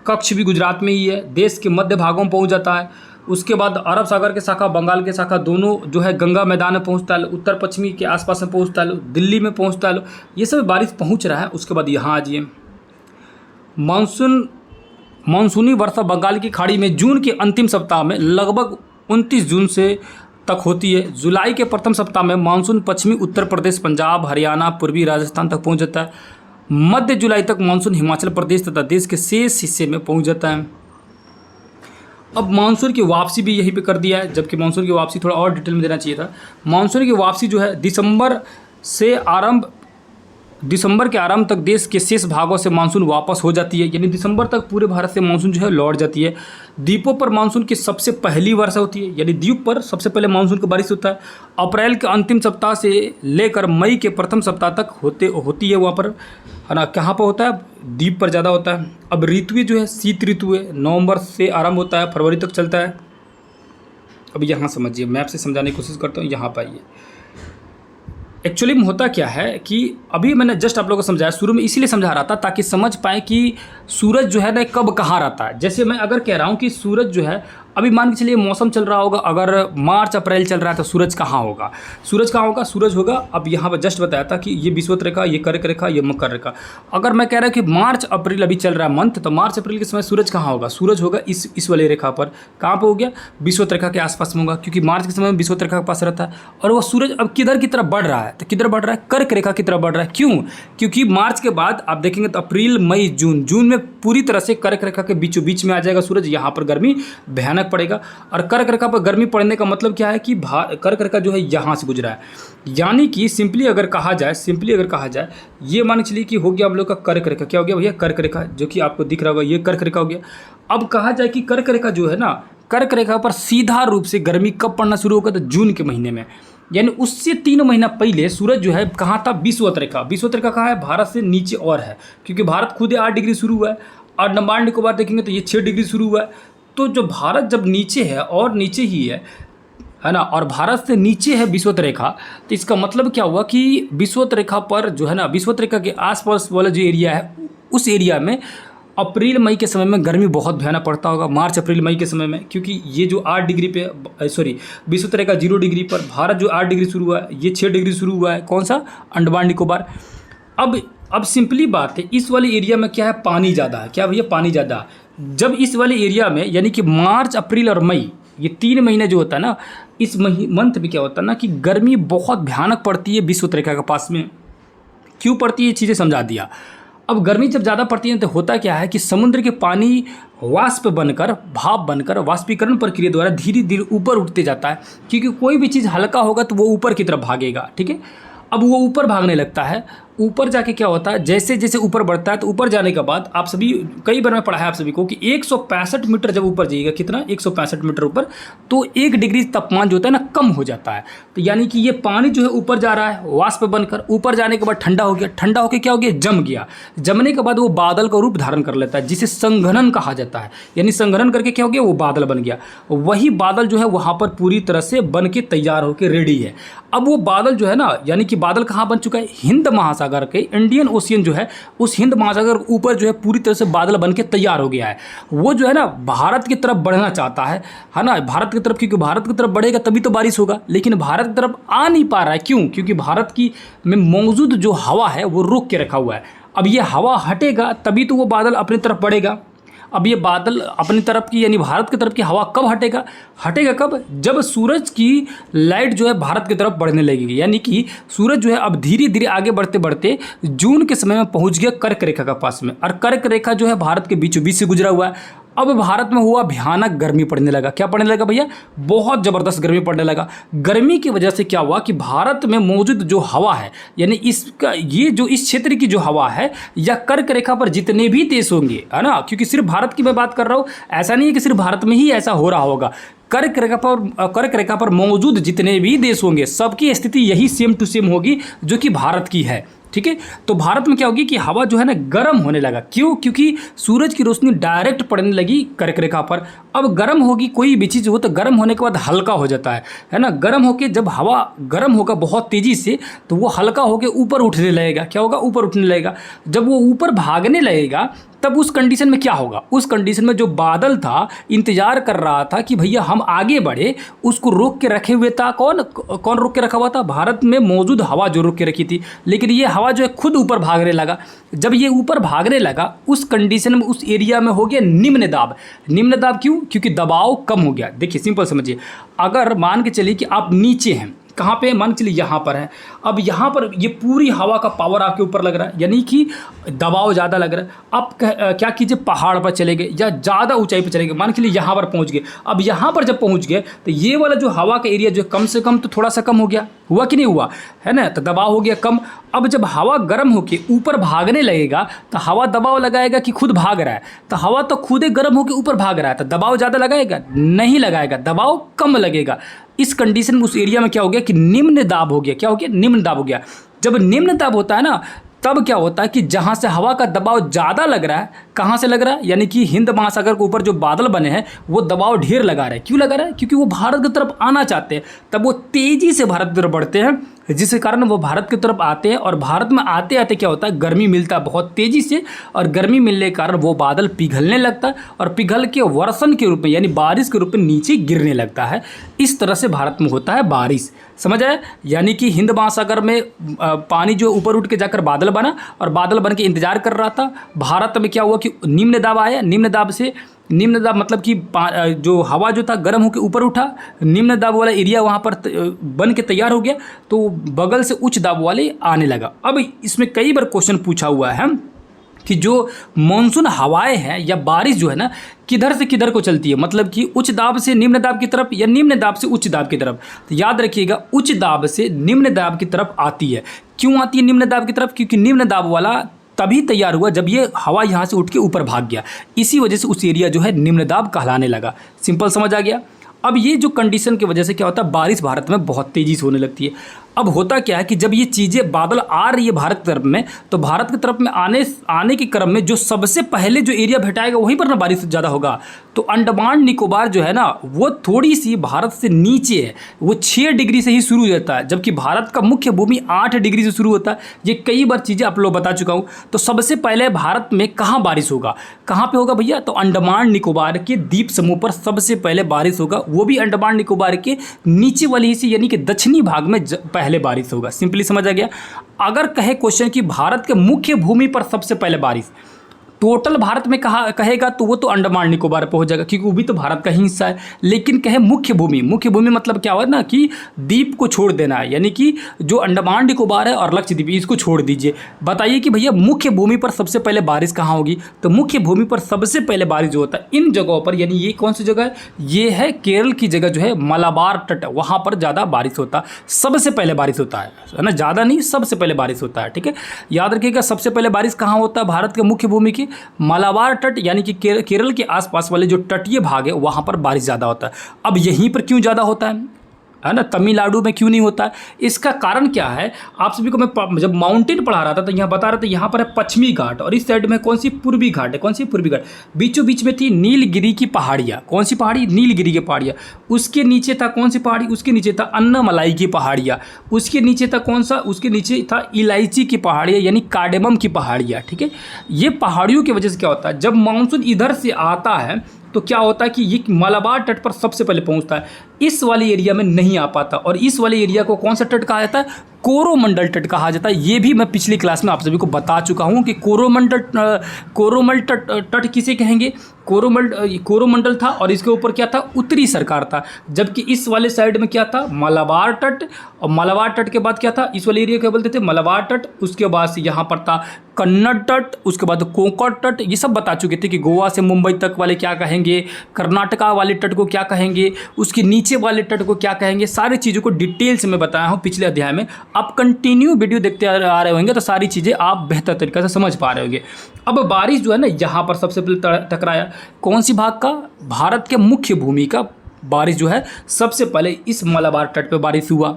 कच्छ भी गुजरात में ही है, देश के मध्य भागों में पहुंच जाता है। उसके बाद अरब सागर के शाखा, बंगाल के शाखा दोनों जो है गंगा मैदान में पहुंचता है, उत्तर पश्चिमी के आसपास में पहुंचता है, दिल्ली में पहुंचता है, ये सब बारिश पहुंच रहा है। उसके बाद यहाँ आ जाइए, मानसूनी वर्षा बंगाल की खाड़ी में जून के अंतिम सप्ताह में लगभग 29 जून से तक होती है। जुलाई के प्रथम सप्ताह में मानसून पश्चिमी उत्तर प्रदेश, पंजाब, हरियाणा, पूर्वी राजस्थान तक पहुंच जाता है। मध्य जुलाई तक मानसून हिमाचल प्रदेश तथा देश के शेष हिस्से में पहुंच जाता है। अब मानसून की वापसी भी यहीं पे कर दिया है, जबकि मानसून की वापसी थोड़ा और डिटेल में देना चाहिए था। मानसून की वापसी जो है दिसंबर के आरंभ तक देश के शेष भागों से मानसून वापस हो जाती है, यानी दिसंबर तक पूरे भारत से मानसून जो है लौट जाती है। द्वीपों पर मानसून की सबसे पहली वर्षा होती है, यानी द्वीप पर सबसे पहले मानसून का बारिश होता है। अप्रैल के अंतिम सप्ताह से लेकर मई के प्रथम सप्ताह तक होती है वहाँ पर, है ना। कहाँ पर होता है? द्वीप पर ज़्यादा होता है। अब ऋतु जो है शीत ऋतु है, नवंबर से आरंभ होता है, फरवरी तक चलता है। अब यहाँ समझिए, मैप से समझाने की कोशिश करता हूँ। यहाँ पर आइए, एक्चुअली में होता क्या है कि अभी मैंने जस्ट आप लोगों को समझाया, शुरू में इसीलिए समझा रहा था ताकि समझ पाएँ कि सूरज जो है ना कब कहाँ रहता है। जैसे मैं अगर कह रहा हूँ कि सूरज जो है, अभी मान के चलिए मौसम चल रहा होगा, अगर मार्च अप्रैल चल रहा है तो सूरज कहाँ होगा? सूरज होगा, अब यहाँ पर जस्ट बताया था कि ये विषुवत रेखा, ये कर्क रेखा, ये मकर रेखा। अगर मैं कह रहा हूँ कि मार्च अप्रैल अभी चल रहा है मंथ, तो मार्च अप्रैल के समय सूरज कहाँ होगा? सूरज होगा इस वाली रेखा पर। कहाँ पर हो गया? विषुवत रेखा के आसपास में होगा, क्योंकि मार्च के समय में विषुवत रेखा के पास रहता है। और वो सूरज अब किधर की तरफ बढ़ रहा है? तो किधर बढ़ रहा है? कर्क रेखा की तरफ बढ़ रहा है। क्यों? क्योंकि मार्च के बाद आप देखेंगे तो अप्रैल, मई, जून में पूरी तरह से कर्क रेखा के बीचों बीच में आ जाएगा सूरज। यहाँ पर गर्मी भयानक पड़ेगा। और कर्क रेखा पर गर्मी पड़ने का मतलब क्या है कि कर्क रेखा जो है यहाँ से गुजरा है, यानी कि सिंपली अगर कहा जाए ये मान के चलिए कि हो गया हम लोग का कर्क रेखा। क्या हो गया भैया? कर्क रेखा, जो कि आपको दिख रहा होगा, ये कर्क रेखा हो गया। अब कहा जाए कि कर्क रेखा जो है ना, कर्क रेखा पर सीधा रूप से गर्मी कब पड़ना शुरू होगा? तो जून के महीने में, यानी उससे 3 महीना पहले सूरज जो है कहाँ था? विषुवत रेखा। विषुवत रेखा कहाँ है? भारत से नीचे और है, क्योंकि भारत खुद 8 डिग्री शुरू हुआ है, और अंडमान निकोबार देखेंगे तो ये 6 डिग्री शुरू हुआ है। तो जो भारत जब नीचे है और नीचे ही है ना, और भारत से नीचे है विषुवत रेखा, तो इसका मतलब क्या हुआ कि विषुवत रेखा पर जो है ना, विषुवत रेखा के आसपास वाला जो एरिया है, उस एरिया में अप्रैल मई के समय में गर्मी बहुत भयानक पड़ता होगा। मार्च अप्रैल मई के समय में, क्योंकि ये जो 8 डिग्री पे, विषुवत रेखा 0 डिग्री पर, भारत जो 8 डिग्री शुरू हुआ है, ये 6 डिग्री शुरू हुआ है। कौन सा? अंडमान निकोबार। अब सिंपली बात है, इस वाले एरिया में क्या है? पानी ज़्यादा है। क्या भैया? पानी ज़्यादा। जब इस वाले एरिया में, यानी कि मार्च अप्रैल और मई, ये 3 महीने जो होता है ना, इस मंथ में क्या होता है ना कि गर्मी बहुत भयानक पड़ती है विषुवत रेखा के पास में। क्यों पड़ती है, ये चीज़ें समझा दिया। अब गर्मी जब ज़्यादा पड़ती है तो होता क्या है कि समुद्र के पानी वाष्प बनकर, भाप बनकर, वाष्पीकरण प्रक्रिया द्वारा धीरे धीरे ऊपर उठते जाता है, क्योंकि कोई भी चीज़ हल्का होगा तो वो ऊपर की तरफ भागेगा। ठीक है, अब वो ऊपर भागने लगता है, ऊपर जाके क्या होता है, जैसे जैसे ऊपर बढ़ता है तो ऊपर जाने के बाद आप सभी कई बार मैं पढ़ा है आप सभी को कि 165 मीटर जब ऊपर जाइएगा, कितना 165 मीटर ऊपर, तो 1 डिग्री तापमान जो होता है ना कम हो जाता है। तो यानी कि ये पानी जो है ऊपर जा रहा है वाष्प बनकर, ऊपर जाने के बाद ठंडा हो गया, ठंडा होकर क्या हो गया, जम गया, जमने के बाद वो बादल का रूप धारण कर लेता है जिसे संघनन कहा जाता है। यानी संघनन करके क्या हो गया, वो बादल बन गया। वही बादल जो है वहाँ पर पूरी तरह से बन के तैयार होकर रेडी है। अब वो बादल जो है ना, यानी कि बादल कहाँ बन चुका है, हिंद महासागर के, इंडियन ओशियन जो है उस हिंद महासागर के ऊपर जो है पूरी तरह से बादल बन के तैयार हो गया है। वो जो है ना भारत की तरफ बढ़ना चाहता है ना, भारत की तरफ, क्योंकि भारत की तरफ बढ़ेगा तभी तो बारिश होगा, लेकिन भारत की तरफ आ नहीं पा रहा है। क्यों? क्योंकि भारत की में मौजूद जो हवा है वो रोक के रखा हुआ है। अब ये हवा हटेगा तभी तो वो बादल अपनी तरफ बढ़ेगा। अब ये बादल अपनी तरफ की, यानी भारत की तरफ की हवा कब हटेगा, हटेगा कब, जब सूरज की लाइट जो है भारत की तरफ बढ़ने लगेगी। यानी कि सूरज जो है अब धीरे धीरे आगे बढ़ते बढ़ते जून के समय में पहुंच गया कर्क रेखा के पास में, और कर्क रेखा जो है भारत के बीचों बीच से गुजरा हुआ है। अब भारत में हुआ भयानक गर्मी पड़ने लगा। क्या पड़ने लगा भैया? बहुत ज़बरदस्त गर्मी पड़ने लगा। गर्मी की वजह से क्या हुआ कि भारत में मौजूद जो हवा है, यानी इसका ये जो इस क्षेत्र की जो हवा है या कर्क रेखा पर जितने भी देश होंगे, है ना, क्योंकि सिर्फ भारत की मैं बात कर रहा हूँ, ऐसा नहीं है कि सिर्फ भारत में ही ऐसा हो रहा होगा। कर्क रेखा पर मौजूद जितने भी देश होंगे सबकी स्थिति यही सेम टू सेम होगी जो कि भारत की है। ठीक है, तो भारत में क्या होगी कि हवा जो है ना गर्म होने लगा। क्यों? क्योंकि सूरज की रोशनी डायरेक्ट पड़ने लगी कर्क रेखा पर। अब गर्म होगी, कोई भी चीज़ हो तो गर्म होने के बाद हल्का हो जाता है ना। गर्म होके जब हवा गर्म होगा बहुत तेज़ी से तो वो हल्का होके ऊपर उठने लगेगा। क्या होगा? ऊपर उठने लगेगा। जब वो ऊपर भागने लगेगा तब उस कंडीशन में क्या होगा, उस कंडीशन में जो बादल था इंतजार कर रहा था कि भैया हम आगे बढ़े, उसको रोक के रखे हुए था। कौन कौन रोक के रखा हुआ था? भारत में मौजूद हवा जो रोक के रखी थी। लेकिन ये हवा जो है खुद ऊपर भागने लगा। जब ये ऊपर भागने लगा उस कंडीशन में उस एरिया में हो गया निम्न दाब। निम्न दाब क्यों? क्योंकि दबाव कम हो गया। देखिए सिंपल समझिए, अगर मान के चलिए कि आप नीचे हैं, कहाँ पे? मान के चलिए यहाँ पर है। अब यहाँ पर ये पूरी हवा का पावर आपके ऊपर लग रहा है, यानी कि दबाव ज़्यादा लग रहा है। आप क्या कीजिए, पहाड़ पर चले गए या ज़्यादा ऊंचाई पर चले गए, मान के लिए यहाँ पर पहुँच गए। अब यहाँ पर जब पहुँच गए तो ये वाला जो हवा का एरिया जो कम से कम तो थोड़ा सा कम हो गया, हुआ कि नहीं हुआ, है ना, तो दबाव हो गया कम। अब जब हवा गर्म होकर ऊपर भागने लगेगा तो हवा दबाव लगाएगा कि खुद भाग रहा है, तो हवा तो खुद ही गर्म होकर ऊपर भाग रहा है, तो दबाव ज़्यादा लगाएगा? नहीं लगाएगा, दबाव कम लगेगा। इस कंडीशन में उस एरिया में क्या हो गया कि निम्न दाब हो गया। क्या हो गया? निम्न दाब हो गया। जब निम्न दाब होता है ना तब क्या होता है कि जहाँ से हवा का दबाव ज़्यादा लग रहा है, कहाँ से लग रहा है, यानी कि हिंद महासागर के ऊपर जो बादल बने हैं वो दबाव ढेर लगा रहे हैं। क्यों लगा रहा है? क्योंकि वो भारत की तरफ आना चाहते हैं, तब वो तेज़ी से भारत की तरफ बढ़ते हैं, जिसके कारण वो भारत की तरफ आते हैं। और भारत में आते आते क्या होता है, गर्मी मिलता है बहुत तेज़ी से, और गर्मी मिलने के कारण वो बादल पिघलने लगता है, और पिघल के वर्षण के रूप में यानी बारिश के रूप में नीचे गिरने लगता है। इस तरह से भारत में होता है बारिश। समझ आया? यानी कि हिंद महासागर में पानी जो ऊपर उठ के जाकर बादल बना, और बादल बन के इंतजार कर रहा था। भारत में क्या हुआ कि निम्न दाब आया, निम्न दाब से, निम्न दाब मतलब कि जो हवा जो था गर्म होकर ऊपर उठा, निम्न दाब वाला एरिया वहाँ पर बन के तैयार हो गया, तो बगल से उच्च दाब वाले आने लगा। अब इसमें कई बार क्वेश्चन पूछा हुआ है कि जो मानसून हवाएं हैं या बारिश जो है ना किधर से किधर को चलती है, मतलब कि उच्च दाब से निम्न दाब की तरफ या निम्न दाब से उच्च दाब की तरफ। तो याद रखिएगा, उच्च दाब से निम्न दाब की तरफ आती है। क्यों आती है निम्न दाब की तरफ? क्योंकि निम्न दाब वाला तभी तैयार हुआ जब ये हवा यहाँ से उठ के ऊपर भाग गया, इसी वजह से उस एरिया जो है निम्न दाब कहलाने लगा। सिंपल समझ आ गया? अब ये जो कंडीशन की वजह से क्या होता है, बारिश भारत में बहुत तेज़ी से होने लगती है। अब होता क्या है कि जब ये चीज़ें बादल आ रही है भारत की तरफ में, तो भारत की तरफ में आने के क्रम में जो सबसे पहले जो एरिया भेटाएगा वहीं पर ना बारिश ज़्यादा होगा। तो अंडमान निकोबार जो है ना वो थोड़ी सी भारत से नीचे है, वो 6 डिग्री से ही शुरू हो जाता है, जबकि भारत का मुख्य भूमि 8 डिग्री से शुरू होता है। ये कई बार चीज़ें आप लोग बता चुका हूँ। तो सबसे पहले भारत में कहाँ बारिश होगा, कहाँ पे होगा भैया? तो अंडमान निकोबार के द्वीप समूह पर सबसे पहले बारिश होगा, वो भी अंडमान निकोबार के नीचे वाले हिस्से यानी कि दक्षिणी भाग में पहले बारिश होगा। सिंपली समझ आ गया? अगर कहे क्वेश्चन कि भारत के मुख्य भूमि पर सबसे पहले बारिश, टोटल भारत में कहेगा तो वो तो अंडमान निकोबार पे हो जाएगा, क्योंकि वो भी तो भारत का ही हिस्सा है। लेकिन कहे मुख्य भूमि, मुख्य भूमि मतलब क्या हुआ ना कि द्वीप को छोड़ देना है, यानी कि जो अंडमान निकोबार है और लक्षद्वीप इसको छोड़ दीजिए। बताइए कि भैया मुख्य भूमि पर सबसे पहले बारिश कहाँ होगी? तो मुख्य भूमि पर सबसे पहले बारिश जो होता है इन जगहों पर, यानी ये कौन सी जगह है? ये है केरल की जगह जो है मलाबार तट, वहाँ पर ज़्यादा बारिश होता है, सबसे पहले बारिश होता है ना, ज़्यादा नहीं, सबसे पहले बारिश होता है। ठीक है, याद रखिएगा सबसे पहले बारिश कहाँ होता है भारत के मुख्य भूमि की? मलाबार तट, यानी कि केरल के आसपास वाले जो तटीय भाग है वहाँ पर बारिश ज़्यादा होता है। अब यहीं पर क्यों ज़्यादा होता है ना, तमिलनाडु में क्यों नहीं होता है? इसका कारण क्या है? आप सभी को मैं जब माउंटेन पढ़ा रहा था तो यहाँ बता रहा था, यहाँ पर है पश्चिमी घाट और इस साइड में कौन सी पूर्वी घाट है, कौन सी पूर्वी घाट, बीचों बीच में थी नीलगिरी की पहाड़ियाँ। कौन सी पहाड़ी? नीलगिरी की पहाड़ियाँ। उसके नीचे था कौन सी पहाड़ी? उसके नीचे था अन्नामलाई की पहाड़ियाँ। उसके नीचे था कौन सा? उसके नीचे था इलायची की पहाड़ियाँ, यानी कार्डेमम की पहाड़ियाँ। ठीक है, ये पहाड़ियों की वजह से क्या होता है, जब मानसून इधर से आता है तो क्या होता है कि ये मलाबार तट पर सबसे पहले पहुंचता है, इस वाले एरिया में नहीं आ पाता। और इस वाले एरिया को कौन सा तट कहा जाता है? कोरोमंडल तट कहा जाता है। ये भी मैं पिछली क्लास में आप सभी को बता चुका हूं कि कोरोमंडल तट किसे कहेंगे? कोरोमंडल था और इसके ऊपर क्या था? उत्तरी सरकार था। जबकि इस वाले साइड में क्या था? मलाबार तट, और मलाबार तट के बाद क्या था? इस वाले एरिया क्या बोलते थे? मलाबार तट। उसके बाद से यहाँ पर था कन्नड़ तट, उसके बाद कोंकण तट। ये सब बता चुके थे कि गोवा से मुंबई तक वाले क्या कहेंगे, कर्नाटका वाले तट को क्या कहेंगे, उसके नीचे वाले तट को क्या कहेंगे। सारी चीज़ों को डिटेल से मैं बताया हूँ पिछले अध्याय में। आप कंटिन्यू वीडियो देखते आ रहे होंगे तो सारी चीज़ें आप बेहतर तरीके से समझ पा रहे होंगे। अब बारिश जो है ना यहाँ पर सबसे पहले टकराया, कौन सी भाग का? भारत के मुख्य भूमि का बारिश जो है सबसे पहले इस मलाबार तट पे बारिश हुआ।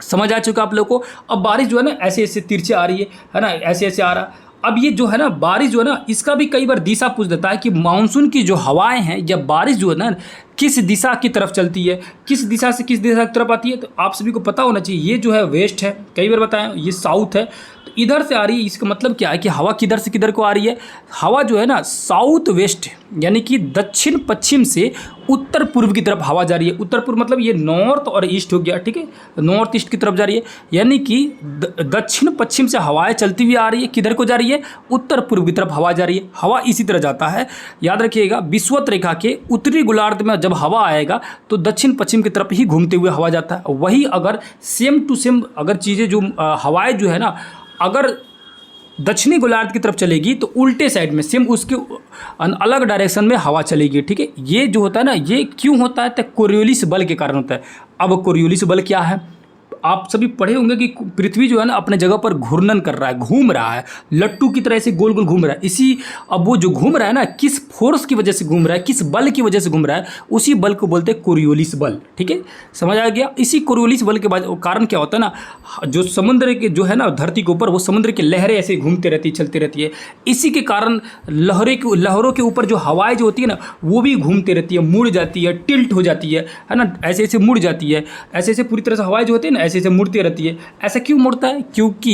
समझ आ चुका आप लोगों को? अब बारिश जो है ना ऐसे ऐसे तिरछे आ रही है ना, ऐसे ऐसे आ रहा। अब ये जो है ना बारिश जो है ना, इसका भी कई बार दिशा पूछ देता है कि मानसून की जो हवाएं हैं या बारिश जो है ना किस दिशा की तरफ चलती है, किस दिशा से किस दिशा की तरफ आती है। तो आप सभी को पता होना चाहिए, ये जो है वेस्ट है, कई बार बताया, ये साउथ है, तो इधर से आ रही है। इसका मतलब क्या है कि हवा किधर से किधर को आ रही है? हवा जो है ना साउथ वेस्ट, यानी कि दक्षिण पश्चिम से उत्तर पूर्व की तरफ हवा जा रही है। उत्तर पूर्व मतलब ये नॉर्थ और ईस्ट हो गया। ठीक है, नॉर्थ ईस्ट की तरफ जा रही है, यानी कि दक्षिण पश्चिम से हवाएं चलती हुई आ रही है। किधर को जा रही है? उत्तर पूर्व की तरफ हवा जा रही है। हवा इसी तरह जाता है। याद रखिएगा, विषुवत रेखा के उत्तरी गोलार्ध में जब हवा आएगा तो दक्षिण पश्चिम की तरफ ही घूमते हुए हवा जाता है। वही अगर सेम टू सेम अगर चीज़ें जो हवाएं जो है ना अगर दक्षिणी गोलार्ध की तरफ चलेगी तो उल्टे साइड में सेम उसके अलग डायरेक्शन में हवा चलेगी। ठीक है, ये जो होता है ना, ये क्यों होता है? तो कोरियोलिस बल के कारण होता है। अब कोरियोलिस बल क्या है? आप सभी पढ़े होंगे कि पृथ्वी जो है ना अपने जगह पर घूर्णन कर रहा है, घूम रहा है, लट्टू की तरह से गोल गोल घूम रहा है। इसी अब वो जो घूम रहा है ना, किस फोर्स की वजह से घूम रहा है, किस बल की वजह से घूम रहा है, उसी बल को बोलते हैं कोरियोलिस बल। ठीक है, समझ आ गया? इसी कोरियोलिस बल के बाद कारण क्या होता है ना, जो समुद्र के जो है ना धरती के ऊपर वो समुद्र की लहरें ऐसे घूमती रहती है, चलती रहती है। इसी के कारण लहरों के ऊपर जो हवाएं जो होती है ना वो भी घूमती रहती है, मुड़ जाती है, टिल्ट हो जाती है ना, ऐसे ऐसे मुड़ जाती है, ऐसे ऐसे पूरी तरह से हवाएं जो होती है ना ऐसे मुड़ती रहती है। ऐसा क्यों मुड़ता है? क्योंकि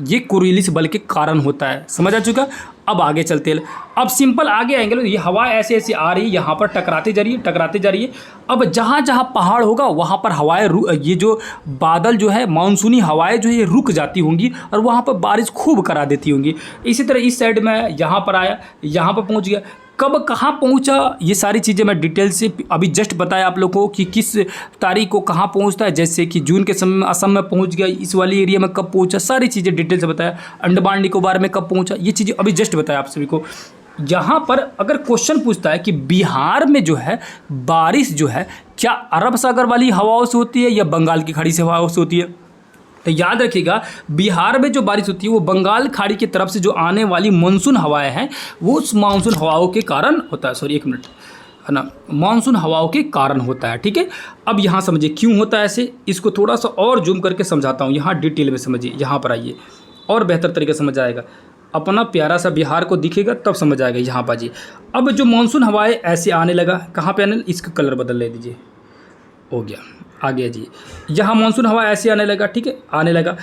ये कोरियोलिस बल के कारण होता है। समझ आ चुका? अब आगे चलते हैं। अब सिंपल आगे आएंगे, ये हवा ऐसे ऐसे आ रही है, यहाँ पर टकराते जा रही है, टकराते जा रही है। अब जहाँ जहाँ पहाड़ होगा वहाँ पर हवाएं, ये जो बादल जो है मानसूनी हवाएं जो है ये रुक जाती होंगी और वहाँ पर बारिश खूब करा देती होंगी। इसी तरह इस साइड में यहाँ पर आया, यहाँ पर पहुँच गया। कब कहाँ पहुँचा, ये सारी चीज़ें मैं डिटेल से अभी जस्ट बताया आप लोगों को कि किस तारीख को कहाँ पहुँचता है। जैसे कि जून के समय में असम में पहुँच गया, इस वाली एरिया में कब पहुँचा, सारी चीज़ें डिटेल से बताया। अंडमान निकोबार में कब पहुँचा, ये चीज़ें अभी जस्ट बताया आप सभी को। यहाँ पर अगर क्वेश्चन पूछता है कि बिहार में जो है बारिश जो है क्या अरब सागर वाली हवाओं से होती है या बंगाल की खाड़ी से हवाओं से होती है? तो याद रखिएगा, बिहार में जो बारिश होती है वो बंगाल खाड़ी की तरफ से जो आने वाली मानसून हवाएं हैं वो उस मानसून हवाओं के कारण होता है। सॉरी, एक मिनट, है ना, मानसून हवाओं के कारण होता है। ठीक है, अब यहाँ समझिए क्यों होता है ऐसे। इसको थोड़ा सा और जूम करके समझाता हूँ, यहाँ डिटेल में समझिए, यहाँ पर आइए और बेहतर तरीके से समझ आएगा। अपना प्यारा सा बिहार को दिखेगा तब समझ आएगा। यहाँ पर जी, अब जो मानसून हवाएं ऐसे आने लगा, कहाँ पे आने, इसका कलर बदल ले दीजिए, हो गया, आ गया जी। यहाँ मानसून हवा ऐसे आने लगा। ठीक है, आने लगा।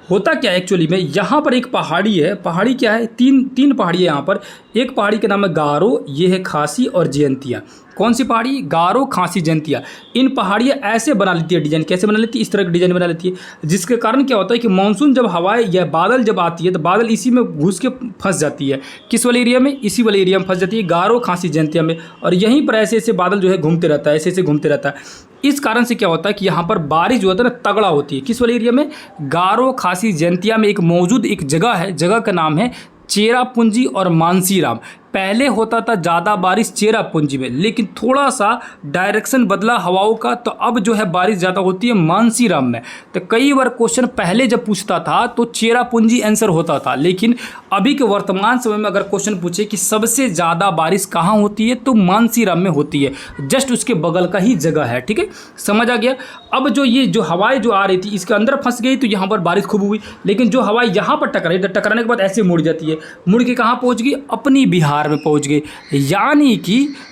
होता क्या है एक्चुअली में, यहाँ पर एक पहाड़ी है, पहाड़ी क्या है, तीन पहाड़ी है यहाँ पर। एक पहाड़ी का नाम है गारो, ये है खासी और जयंतिया। कौन सी पहाड़ी? गारो, खासी, जयंतिया। इन पहाड़ियाँ ऐसे बना लेती है डिजाइन, कैसे बना लेती है? इस तरह की डिजाइन बना लेती है, जिसके कारण क्या होता है कि मानसून जब हवाएं या बादल जब आती है तो बादल इसी में घुस के फंस जाती है। किस वाले एरिया में? इसी वाले एरिया में फंस जाती है, गारो, खासी, जयंतिया में। और यहीं पर ऐसे ऐसे बादल जो है घूमते रहता है, ऐसे ऐसे घूमते रहता है। इस कारण से क्या होता है कि यहाँ पर बारिश जो होता है ना तगड़ा होती है। किस वाले एरिया में? गारो, खासी, जयंतिया में एक मौजूद एक जगह है, जगह का नाम है चेरापूंजी और मानसीराम। पहले होता था ज़्यादा बारिश चेरापूंजी में, लेकिन थोड़ा सा डायरेक्शन बदला हवाओं का, तो अब जो है बारिश ज़्यादा होती है मानसीराम में। तो कई बार क्वेश्चन पहले जब पूछता था तो चेरापूंजी आंसर होता था, लेकिन अभी के वर्तमान समय में अगर क्वेश्चन पूछे कि सबसे ज़्यादा बारिश कहाँ होती है तो मानसीराम में होती है, जस्ट उसके बगल का ही जगह है। ठीक है, समझ आ गया। अब जो ये जो हवाएं जो आ रही थी इसके अंदर फंस गई तो यहाँ पर बारिश खूब हुई, लेकिन जो हवाएं यहाँ पर टकराई तो टकराने के बाद ऐसे मुड़ जाती है, मुड़ के कहाँ पहुँच गई? अपनी बिहार में पहुँच गई।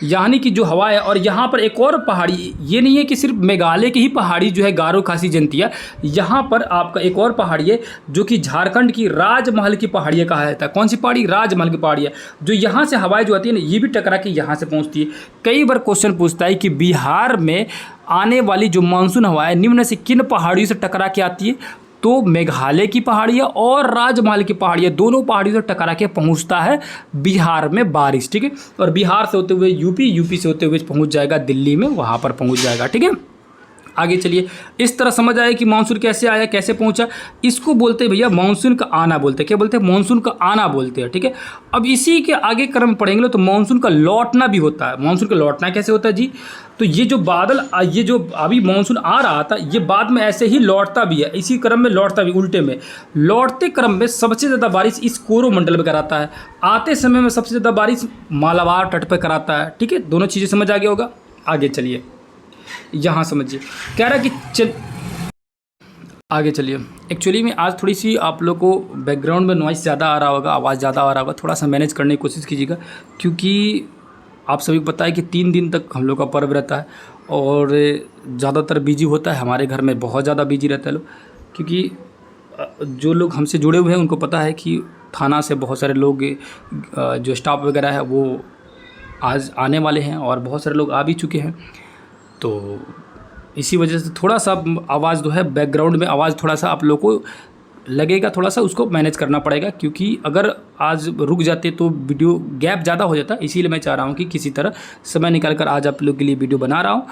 यानी कि जो हवा है, और यहाँ पर एक और पहाड़ी, ये नहीं है कि सिर्फ मेघालय की ही पहाड़ी जो है गारो, खासी, जयंतिया, यहाँ पर आपका एक और पहाड़ी है जो कि झारखंड की राजमहल की पहाड़ियाँ कहा जाता है। कौन सी पहाड़ी? राजमहल की पहाड़ियाँ, जो यहाँ से हवाएं जो आती है ना ये भी टकरा के यहाँ से पहुँचती है। कई बार क्वेश्चन पूछता है कि बिहार में आने वाली जो मानसून हवाएं निम्न से किन पहाड़ियों से टकरा के आती है? तो मेघालय की पहाड़ियाँ और राजमहल की पहाड़ियाँ, दोनों पहाड़ियों से टकरा के पहुँचता है बिहार में बारिश। ठीक है, और बिहार से होते हुए यूपी, यूपी से होते हुए पहुँच जाएगा दिल्ली में, वहाँ पर पहुँच जाएगा। ठीक है, आगे चलिए। इस तरह समझ आया कि मानसून कैसे आया, कैसे पहुंचा। इसको बोलते हैं भैया मानसून का आना बोलते हैं। क्या बोलते हैं? मानसून का आना बोलते हैं। ठीक है, अब इसी के आगे क्रम पढ़ेंगे तो मानसून का लौटना भी होता है। मानसून का लौटना कैसे होता है जी? तो ये जो बादल, ये जो अभी मानसून आ रहा था, ये बाद में ऐसे ही लौटता भी है, इसी क्रम में लौटता भी, उल्टे में। लौटते क्रम में सबसे ज़्यादा बारिश इस कोरोमंडल में कराता है, आते समय में सबसे ज़्यादा बारिश मालाबार तट पर कराता है। ठीक है, दोनों चीज़ें समझ आ गया होगा। आगे चलिए, यहाँ समझिए, कह रहा कि आगे चलिए। एक्चुअली में आज थोड़ी सी आप लोग को बैकग्राउंड में नॉइस ज़्यादा आ रहा होगा, आवाज़ ज़्यादा आ रहा होगा, थोड़ा सा मैनेज करने की कोशिश कीजिएगा, क्योंकि आप सभी को पता है कि 3 दिन तक हम लोग का पर्व रहता है और ज़्यादातर बिजी होता है। हमारे घर में बहुत ज़्यादा बिजी रहता है लोग, क्योंकि जो लोग हमसे जुड़े हुए हैं उनको पता है कि थाना से बहुत सारे लोग, जो स्टाफ वगैरह है वो आज आने वाले हैं और बहुत सारे लोग आ भी चुके हैं। तो इसी वजह से थोड़ा सा आवाज़ जो है, बैकग्राउंड में आवाज़ थोड़ा सा आप लोग को लगेगा, थोड़ा सा उसको मैनेज करना पड़ेगा, क्योंकि अगर आज रुक जाते तो वीडियो गैप ज़्यादा हो जाता। इसीलिए मैं चाह रहा हूँ कि किसी तरह समय निकाल कर आज आप लोग के लिए वीडियो बना रहा हूँ।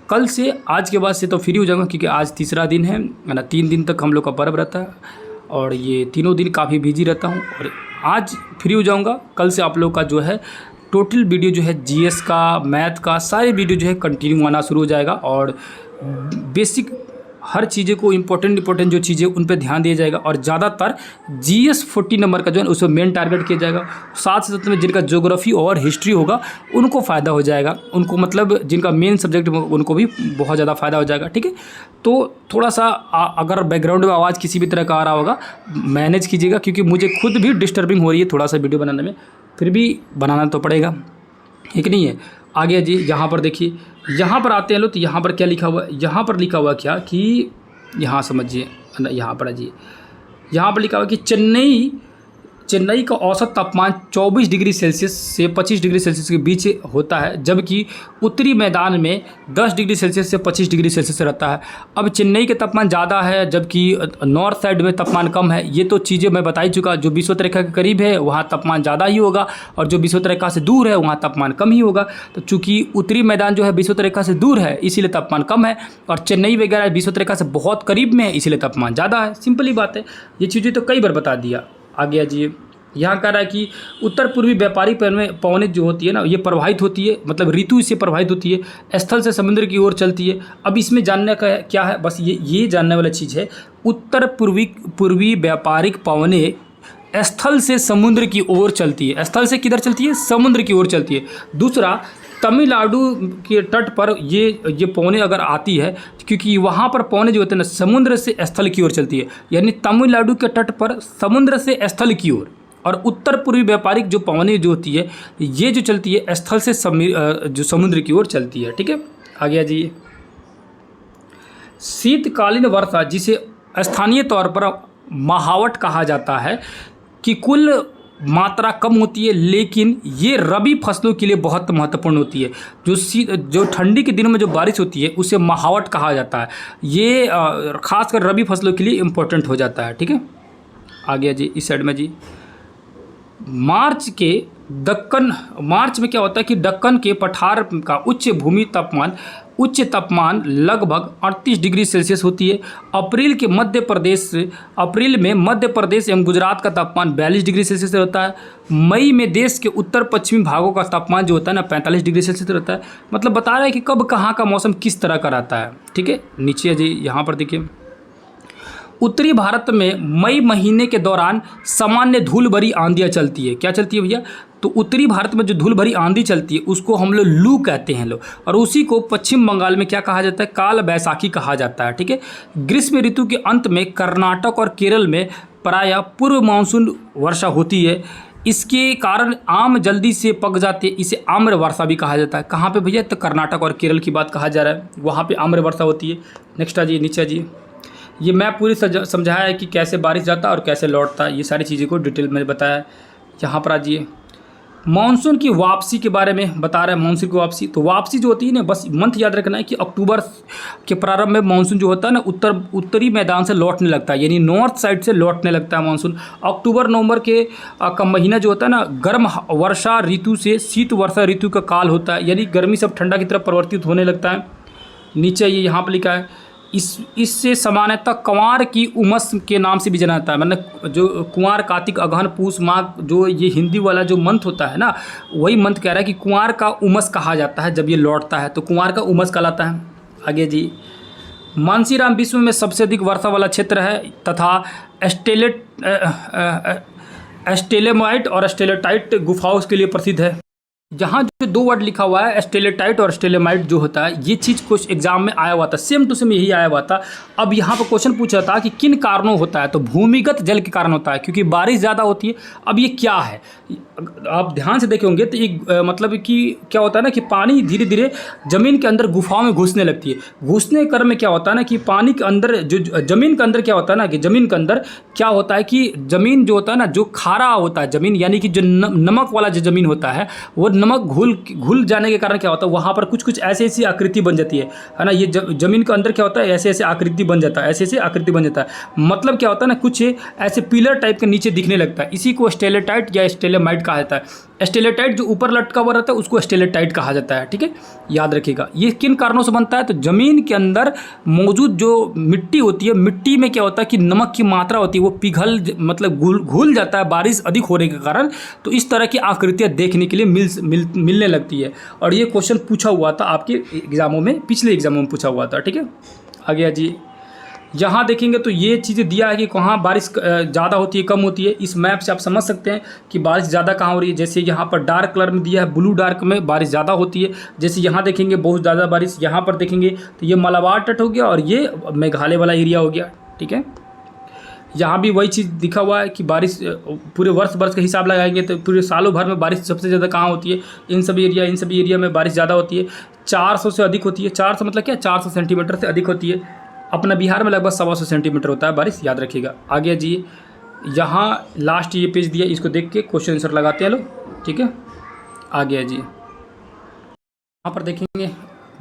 कल से, आज के बाद से तो फ्री हो जाऊँगा, क्योंकि आज तीसरा दिन है ना, 3 दिन तक हम लोग का पर्व रहता है और ये तीनों दिन काफ़ी बिजी रहता हूँ, और आज फ्री हो जाऊँगा। कल से आप लोग का जो है टोटल वीडियो जो है जीएस का, मैथ का, सारे वीडियो जो है कंटिन्यू आना शुरू हो जाएगा, और बेसिक हर चीज़ें को इम्पोर्टेंट जो चीज़ें उन पे ध्यान दिया जाएगा, और ज़्यादातर जीएस 40 नंबर का जो है उसमें मेन टारगेट किया जाएगा। साथ साथ में जिनका ज्योग्राफी और हिस्ट्री होगा उनको फ़ायदा हो जाएगा, उनको मतलब जिनका मेन सब्जेक्ट उनको भी बहुत ज़्यादा फ़ायदा हो जाएगा। ठीक है, तो थोड़ा सा अगर बैकग्राउंड में आवाज़ किसी भी तरह का आ रहा होगा मैनेज कीजिएगा, क्योंकि मुझे खुद भी डिस्टर्बिंग हो रही है थोड़ा सा वीडियो बनाने में, फिर भी बनाना तो पड़ेगा, ठीक नहीं है। आगे जी, यहाँ पर देखिए, यहाँ पर आते हैं लोग, तो यहाँ पर क्या लिखा हुआ है? यहाँ पर लिखा हुआ क्या कि यहाँ समझिए, यहाँ पर आइए, यहाँ पर लिखा हुआ कि चेन्नई का औसत तापमान 24 डिग्री सेल्सियस से 25 डिग्री सेल्सियस के बीच होता है, जबकि उत्तरी मैदान में 10 डिग्री सेल्सियस से 25 डिग्री सेल्सियस रहता है। अब चेन्नई के तापमान ज़्यादा है जबकि नॉर्थ साइड में तापमान कम है, ये तो चीज़ें मैं बता ही चुका। जो विषुवत रेखा के करीब है वहाँ तापमान ज़्यादा ही होगा, और जो विषुवत रेखा से दूर है वहाँ तापमान कम ही होगा। तो चूँकि उत्तरी मैदान जो है विषुवत रेखा से दूर है इसीलिए तापमान कम है, और चेन्नई वगैरह विषुवत रेखा से बहुत करीब में है इसीलिए तापमान ज़्यादा है। सिंपल ही बात है, ये चीज़ें तो कई बार बता दिया। आगे आइए, यहाँ कह रहा है कि उत्तर पूर्वी व्यापारिक पवनें जो होती है ना, ये प्रवाहित होती है, मतलब ऋतु इससे प्रभावित होती है, स्थल से समुद्र की ओर चलती है। अब इसमें जानने का क्या है, बस ये जानने वाला चीज़ है, उत्तर पूर्वी व्यापारिक पवनें स्थल से समुद्र की ओर चलती है। स्थल से किधर चलती है? समुद्र की ओर चलती है। दूसरा, तमिलनाडु के तट पर ये पवनें अगर आती है, क्योंकि वहाँ पर पवनें जो होते हैं ना समुद्र से स्थल की ओर चलती है, यानी तमिलनाडु के तट पर समुद्र से स्थल की ओर। और उत्तर पूर्वी व्यापारिक जो पवनें जो होती है ये जो चलती है स्थल से जो समुद्र की ओर चलती है। ठीक है, आगे आ जाइए। शीतकालीन वर्षा, जिसे स्थानीय तौर पर महावट कहा जाता है, कि कुल मात्रा कम होती है, लेकिन ये रबी फसलों के लिए बहुत महत्वपूर्ण होती है। जो ठंडी के दिनों में जो बारिश होती है उसे महावट कहा जाता है। ये खासकर रबी फसलों के लिए इम्पोर्टेंट हो जाता है। ठीक है, आ गया जी इस साइड में जी। मार्च में क्या होता है कि दक्कन के पठार का उच्च तापमान लगभग 38 डिग्री सेल्सियस होती है। अप्रैल में मध्य प्रदेश एवं गुजरात का तापमान 42 डिग्री सेल्सियस होता है। मई में देश के उत्तर पश्चिमी भागों का तापमान जो होता है ना 45 डिग्री सेल्सियस रहता है। मतलब बता रहा है कि कब कहाँ का मौसम किस तरह का रहता है। ठीक है, नीचे जी यहाँ पर देखिए, उत्तरी भारत में मई महीने के दौरान सामान्य धूल भरी आंधियाँ चलती है। क्या चलती है भैया? तो उत्तरी भारत में जो धूल भरी आंधी चलती है उसको हम लोग लू कहते हैं लोग, और उसी को पश्चिम बंगाल में क्या कहा जाता है? काल बैसाखी कहा जाता है। ठीक है, ग्रीष्म ऋतु के अंत में कर्नाटक और केरल में प्रायः पूर्व मानसून वर्षा होती है। इसके कारण आम जल्दी से पक जाते हैं, इसे आम्र वर्षा भी कहा जाता है। कहाँ पे भैया? तो कर्नाटक और केरल की बात कहा जा रहा है, वहाँ पे आम्र वर्षा होती है। नेक्स्ट आ जी, नीचे जी। ये मैप पूरी समझाया है कि कैसे बारिश जाता है और कैसे लौटता है, ये सारी चीज़ें को डिटेल में बताया है। यहाँ पर आ जाइए, मानसून की वापसी के बारे में बता रहा है। मानसून की वापसी, तो वापसी जो होती है ना, बस मंथ याद रखना है कि अक्टूबर के प्रारंभ में मानसून जो होता है ना उत्तरी मैदान से लौटने लगता है, यानी नॉर्थ साइड से लौटने लगता है मानसून। अक्टूबर नवंबर के का महीना जो होता है ना, गर्म वर्षा ऋतु से शीत वर्षा ऋतु का काल होता है, यानी गर्मी सब ठंडा की तरफ परिवर्तित होने लगता है। नीचे ये यहाँ पर लिखा है, इससे सामान्यतः कुंवार की उमस के नाम से भी जाना जाता है। मतलब जो कुंवार, कार्तिक, अगहन, पूस, माघ, जो ये हिंदी वाला जो मंथ होता है ना, वही मंथ कह रहा है कि कुंवार का उमस कहा जाता है। जब ये लौटता है तो कुंवार का उमस कहलाता है। आगे जी, मानसीराम विश्व में सबसे अधिक वर्षा वाला क्षेत्र है तथा स्टेलेमाइट और स्टेलेटाइट गुफाओं के लिए प्रसिद्ध है। जहाँ जो दो वर्ड लिखा हुआ है स्टेलेटाइट और स्टेलेमाइट जो होता है, ये चीज़ कुछ एग्जाम में आया हुआ था, सेम टू सेम यही आया हुआ था। अब यहाँ पर क्वेश्चन पूछा था कि किन कारणों होता है, तो भूमिगत जल के कारण होता है, क्योंकि बारिश ज़्यादा होती है। अब ये क्या है, आप ध्यान से देखे होंगे तो एक मतलब कि क्या होता है ना कि पानी धीरे धीरे ज़मीन के अंदर गुफाओं में घुसने लगती है। घुसने क्रम में क्या होता है ना कि पानी के अंदर जो ज़मीन के अंदर क्या होता है ना कि ज़मीन के अंदर क्या होता है कि ज़मीन जो होता है ना, जो खारा होता है ज़मीन, यानी कि जो नमक वाला जो ज़मीन होता है, वो नमक घुल जाने के कारण क्या होता है, वहाँ पर कुछ कुछ ऐसी ऐसी आकृति बन जाती है ना। ये ज़मीन के अंदर क्या होता है, ऐसे ऐसे आकृति बन जाता है, ऐसे ऐसे आकृति बन जाता है। मतलब क्या होता है ना, कुछ ऐसे पिलर टाइप के नीचे दिखने लगता है। इसी को स्टेलेटाइट या स्टेलेमाइट कहा जाता है। स्टेलेटाइट जो ऊपर लटका हुआ रहता है उसको स्टेलेटाइट कहा जाता है। ठीक है, याद रखिएगा। ये किन कारणों से बनता है, तो ज़मीन के अंदर मौजूद जो मिट्टी होती है, मिट्टी में क्या होता है कि नमक की मात्रा होती है वो पिघल मतलब घुल जाता है बारिश अधिक होने के कारण। तो इस तरह की आकृतियाँ देखने के लिए मिलने लगती है। और ये क्वेश्चन पूछा हुआ था आपके एग्जामों में, पिछले एग्जामों में पूछा हुआ था। ठीक है, आ गया जी। यहाँ देखेंगे तो ये चीज़ें दिया है कि कहाँ बारिश ज़्यादा होती है, कम होती है। इस मैप से आप समझ सकते हैं कि बारिश ज़्यादा कहाँ हो रही है। जैसे यहाँ पर डार्क कलर में दिया है, ब्लू डार्क में बारिश ज़्यादा होती है। जैसे यहाँ देखेंगे बहुत ज़्यादा बारिश, यहाँ पर देखेंगे तो ये मलाबार तट हो गया और ये मेघालय वाला एरिया हो गया। ठीक है, यहाँ भी वही चीज़ दिखा हुआ है कि बारिश पूरे वर्ष का हिसाब लगाएंगे तो पूरे सालों भर में बारिश सबसे ज़्यादा कहाँ होती है, इन सभी एरिया में बारिश ज़्यादा होती है। 400 से अधिक होती है। 400 मतलब क्या, 400 सेंटीमीटर से अधिक होती है। अपना बिहार में लगभग 125 सेंटीमीटर होता है बारिश, याद रखिएगा। आगे जी, यहाँ लास्ट ये पेज दिया, इसको देख के क्वेश्चन आंसर लगाते हैं लोग। ठीक है, आ गया जी। यहाँ पर देखेंगे,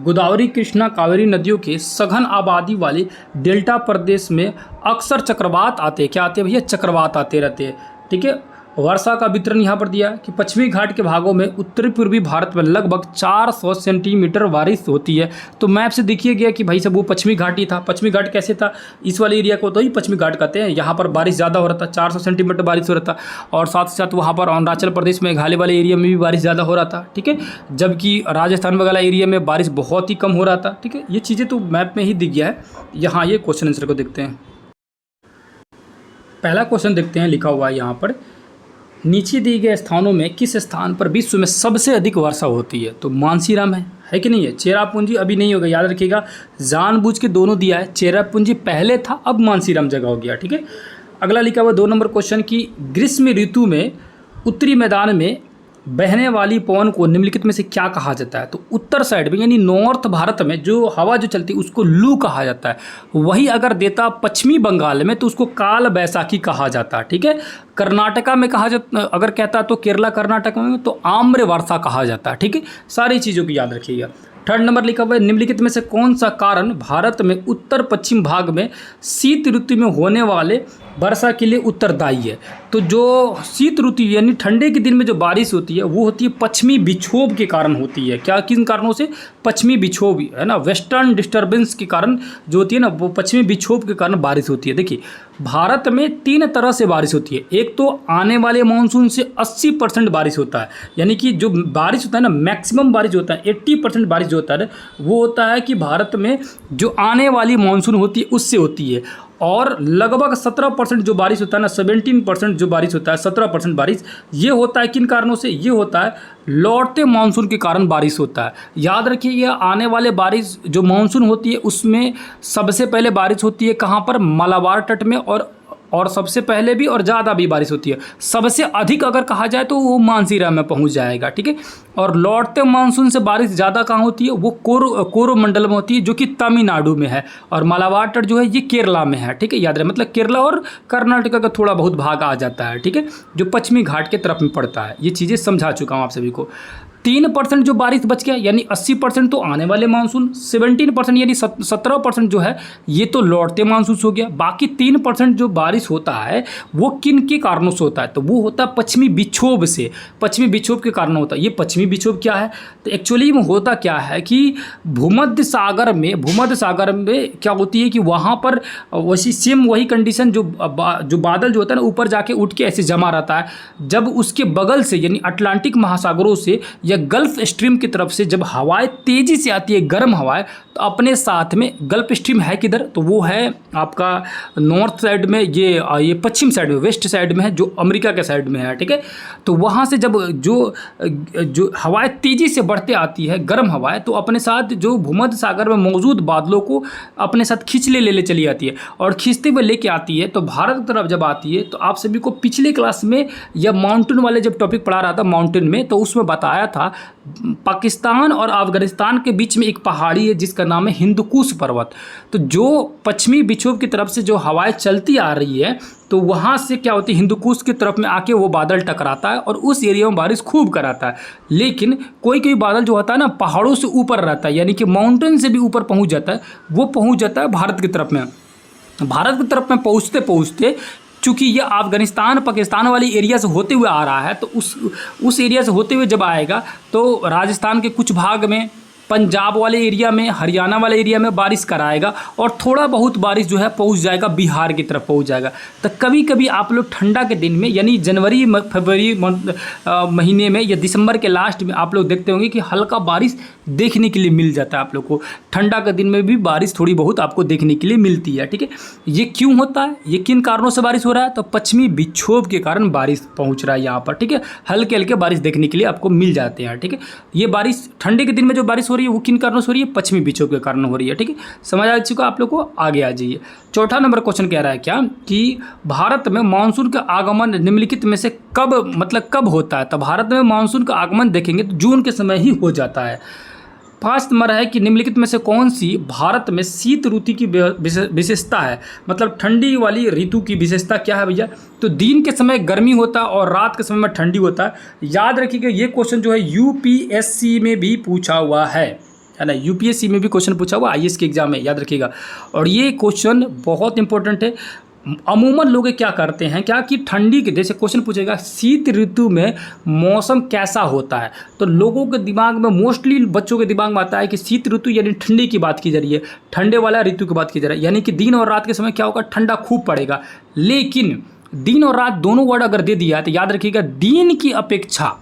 गोदावरी, कृष्णा, कावेरी नदियों के सघन आबादी वाले डेल्टा प्रदेश में अक्सर चक्रवात आते हैं। क्या आते हैं भैया? चक्रवात आते रहते हैं। ठीक है, वर्षा का वितरण यहाँ पर दिया है कि पश्चिमी घाट के भागों में उत्तरी पूर्वी भारत में लगभग 400 सेंटीमीटर बारिश होती है। तो मैप से देखिए गया कि भाई सब वो पश्चिमी घाट ही था। पश्चिमी घाट कैसे था, इस वाले एरिया को तो ही पश्चिमी घाट कहते हैं। यहाँ पर बारिश ज़्यादा हो रहा था, 400 सेंटीमीटर बारिश हो रहा था। और साथ ही साथ वहाँ पर अरुणाचल प्रदेश मेघालय वाले एरिया में भी बारिश ज़्यादा हो रहा था। ठीक है, जबकि राजस्थान वगैरह एरिया में बारिश बहुत ही कम हो रहा था। ठीक है, ये चीज़ें तो मैप में ही दिख गया है। यहाँ ये क्वेश्चन आंसर को देखते हैं। पहला क्वेश्चन देखते हैं, लिखा हुआ है यहाँ पर, नीचे दिए गए स्थानों में किस स्थान पर विश्व में सबसे अधिक वर्षा होती है? तो मानसीराम है कि नहीं है? चेरापूंजी अभी नहीं होगा, याद रखिएगा। जानबूझ के दोनों दिया है, चेरापूंजी पहले था, अब मानसीराम जगह हो गया। ठीक है, अगला लिखा हुआ 2 नंबर क्वेश्चन की ग्रीष्म ऋतु में उत्तरी मैदान में बहने वाली पवन को निम्नलिखित में से क्या कहा जाता है? तो उत्तर साइड में यानी नॉर्थ भारत में जो हवा जो चलती है उसको लू कहा जाता है। वही अगर देता पश्चिमी बंगाल में तो उसको काल बैसाखी कहा जाता है। ठीक है, कर्नाटका में कहा जाता, अगर कहता तो केरला कर्नाटक में तो आम्र वर्षा कहा जाता है। ठीक है, सारी चीज़ों को याद रखिएगा। थर्ड नंबर लिखा हुआ है, निम्नलिखित में से कौन सा कारण भारत में उत्तर पश्चिम भाग में शीत ऋतु में होने वाले वर्षा के लिए उत्तरदायी है? तो जो शीत ऋतु यानी ठंडे के दिन में जो बारिश होती है वो होती है पश्चिमी विक्षोभ के कारण होती है। क्या, किन कारणों से? पश्चिमी विक्षोभ है ना, वेस्टर्न डिस्टर्बेंस के कारण जो होती है ना, वो पश्चिमी विक्षोभ के कारण बारिश होती है। देखिए, भारत में 3 तरह से बारिश होती है। एक तो आने वाले मानसून से 80% बारिश होता है, यानी कि जो बारिश होता है ना, मैक्सिमम बारिश होता है, 80% बारिश जो होता है वो होता है कि भारत में जो आने वाली मानसून होती है उससे होती है। और लगभग 17% जो बारिश होता है ना, 17% जो बारिश होता है, 17% बारिश ये होता है किन कारणों से? ये होता है लौटते मानसून के कारण बारिश होता है। याद रखिएगा, आने वाले बारिश जो मानसून होती है उसमें सबसे पहले बारिश होती है कहाँ पर? मलाबार तट में, और सबसे पहले भी और ज़्यादा भी बारिश होती है। सबसे अधिक अगर कहा जाए तो वो मानसीरा में पहुंच जाएगा। ठीक है, और लौटते मानसून से बारिश ज़्यादा कहाँ होती है? वो कोरोमंडल में होती है जो कि तमिलनाडु में है, और मलाबार तट जो है ये केरला में है। ठीक है, याद रहे, मतलब केरला और कर्नाटका का थोड़ा बहुत भाग आ जाता है। ठीक है, जो पश्चिमी घाट के तरफ में पड़ता है। ये चीज़ें समझा चुका हूँ आप सभी को। 3% जो बारिश बच गया, यानी 80% तो आने वाले मानसून, 17% यानी 17% जो है ये तो लौटते मानसून हो गया। बाकी 3% जो बारिश होता है वो किन के कारणों से होता है? तो वो होता है पश्चिमी विक्षोभ से, पश्चिमी विक्षोभ के कारण होता है। ये पश्चिमी विक्षोभ क्या है? तो एक्चुअली में होता क्या है कि भूमध्य सागर में क्या होती है कि वहाँ पर वैसी सेम वही कंडीशन जो बादल जो होता है ना ऊपर जाके उठ के ऐसे जमा रहता है। जब उसके बगल से यानी अटलांटिक महासागरों से या गल्फ स्ट्रीम की तरफ से जब हवाएं तेजी से आती है, गर्म हवाएं, तो अपने साथ में गल्फ स्ट्रीम है किधर? तो वो है आपका नॉर्थ साइड में, ये पश्चिम साइड में, वेस्ट साइड में है, जो अमेरिका के साइड में है। ठीक है, तो वहाँ से जब जो हवाएं तेजी से बढ़ते आती है, गर्म हवाएं, तो अपने साथ जो भूमध्य सागर में मौजूद बादलों को अपने साथ खींच ले चली आती है, और खींचते हुए लेके आती है। तो भारत की तरफ जब आती है तो आप सभी को पिछले क्लास में या माउंटेन वाले जब टॉपिक पढ़ा रहा था माउंटेन में, तो उसमें बताया था पाकिस्तान और अफगानिस्तान के बीच में एक पहाड़ी है जिसका नाम है हिंदुकुश पर्वत। तो जो पश्चिमी विक्षोभ की तरफ से जो हवाएं चलती आ रही है तो वहाँ से क्या होती है, हिंदुकुश की तरफ में आके वो बादल टकराता है और उस एरिया में बारिश खूब कराता है। लेकिन कोई बादल जो होता है ना पहाड़ों से ऊपर रहता है, यानी कि माउंटेन से भी ऊपर पहुँच जाता है, वो पहुँच जाता है भारत की तरफ में। भारत की तरफ में पहुँचते पहुँचते चूँकि ये अफगानिस्तान पाकिस्तान वाली एरिया से होते हुए आ रहा है, तो उस एरिया से होते हुए जब आएगा तो राजस्थान के कुछ भाग में, पंजाब वाले एरिया में, हरियाणा वाले एरिया में बारिश कराएगा, और थोड़ा बहुत बारिश जो है पहुंच जाएगा बिहार की तरफ पहुंच जाएगा। तो कभी कभी आप लोग ठंडा के दिन में यानी जनवरी फरवरी महीने में या दिसंबर के लास्ट में आप लोग देखते होंगे कि हल्का बारिश देखने के लिए मिल जाता है। आप लोग को ठंडा के दिन में भी बारिश थोड़ी बहुत आपको देखने के लिए मिलती है। ठीक है, ये क्यों होता है, ये किन कारणों से बारिश हो रहा है? तो पश्चिमी विक्षोभ के कारण बारिश पहुँच रहा है यहाँ पर। ठीक है, हल्के हल्के बारिश देखने के लिए आपको मिल जाते हैं। ठीक है, ये बारिश ठंडे के दिन में जो बारिश हो रही है वो किन कारणों से हो रही है? पश्चिमी विक्षोभ के कारण हो रही है। ठीक है, समझ आ चुका आप लोग को? आगे आ जाइए। चौथा नंबर क्वेश्चन कह रहा है क्या कि भारत में मानसून का आगमन निम्नलिखित में से कब होता है? तो भारत में मानसून का आगमन देखेंगे तो जून के समय ही हो जाता है। 5 नंबर है कि निम्नलिखित में से कौन सी भारत में शीत ऋतु की विशेषता है? मतलब ठंडी वाली ऋतु की विशेषता क्या है भैया? तो दिन के समय गर्मी होता है और रात के समय में ठंडी होता है। याद रखिएगा, ये क्वेश्चन जो है यूपीएससी में भी पूछा हुआ है ना, यूपीएससी में भी क्वेश्चन पूछा हुआ, आईएएस के एग्जाम में, याद रखिएगा। और ये क्वेश्चन बहुत इंपॉर्टेंट है। अमूमन लोग क्या करते हैं क्या कि ठंडी के जैसे क्वेश्चन पूछेगा शीत ऋतु में मौसम कैसा होता है, तो लोगों के दिमाग में मोस्टली बच्चों के दिमाग में आता है कि शीत ऋतु यानी ठंडी की बात की जा रही है, ठंडे वाला ऋतु की बात की जा रही है, यानी कि दिन और रात के समय क्या होगा, ठंडा खूब पड़ेगा। लेकिन दिन और रात दोनों वर्ड अगर दे दिया तो याद रखिएगा दिन की अपेक्षा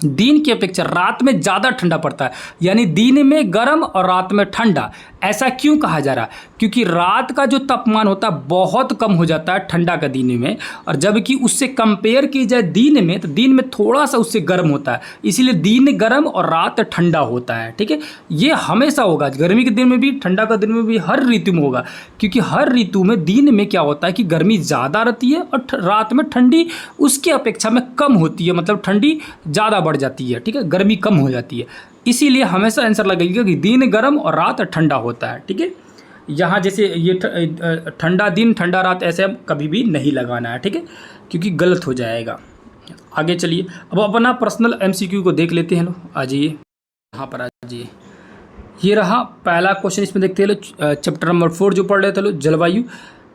दिन की अपेक्षा रात में ज़्यादा ठंडा पड़ता है, यानी दिन में गर्म और रात में ठंडा। ऐसा क्यों कहा जा रहा है? क्योंकि रात का जो तापमान होता है बहुत कम हो जाता है ठंडा का दिन में, और जबकि उससे कंपेयर की जाए दिन में तो दिन में थोड़ा सा उससे गर्म होता है, इसीलिए दिन गर्म और रात ठंडा होता है। ठीक है, ये हमेशा होगा, गर्मी के दिन में भी ठंडा का दिन में भी, हर ऋतु में होगा। क्योंकि हर ऋतु में दिन में क्या होता है कि गर्मी ज़्यादा रहती है और रात में ठंडी उसकी अपेक्षा में कम होती है, मतलब ठंडी ज़्यादा बढ़ जाती है। ठीक है, गर्मी कम हो जाती है, इसीलिए हमेशा आंसर लगेगा कि दिन गर्म और रात ठंडा होता है। ठीक है, यहाँ जैसे ये ठंडा दिन ठंडा रात ऐसे अब कभी भी नहीं लगाना है। ठीक है, क्योंकि गलत हो जाएगा। आगे चलिए, अब अपना पर्सनल एमसीक्यू को देख लेते हैं लोग। आ जाइए यहाँ पर, आ जाइए। ये रहा पहला क्वेश्चन, इसमें देखते हैं लोग चैप्टर नंबर 4 जो पढ़ रहे थे लोग, जलवायु।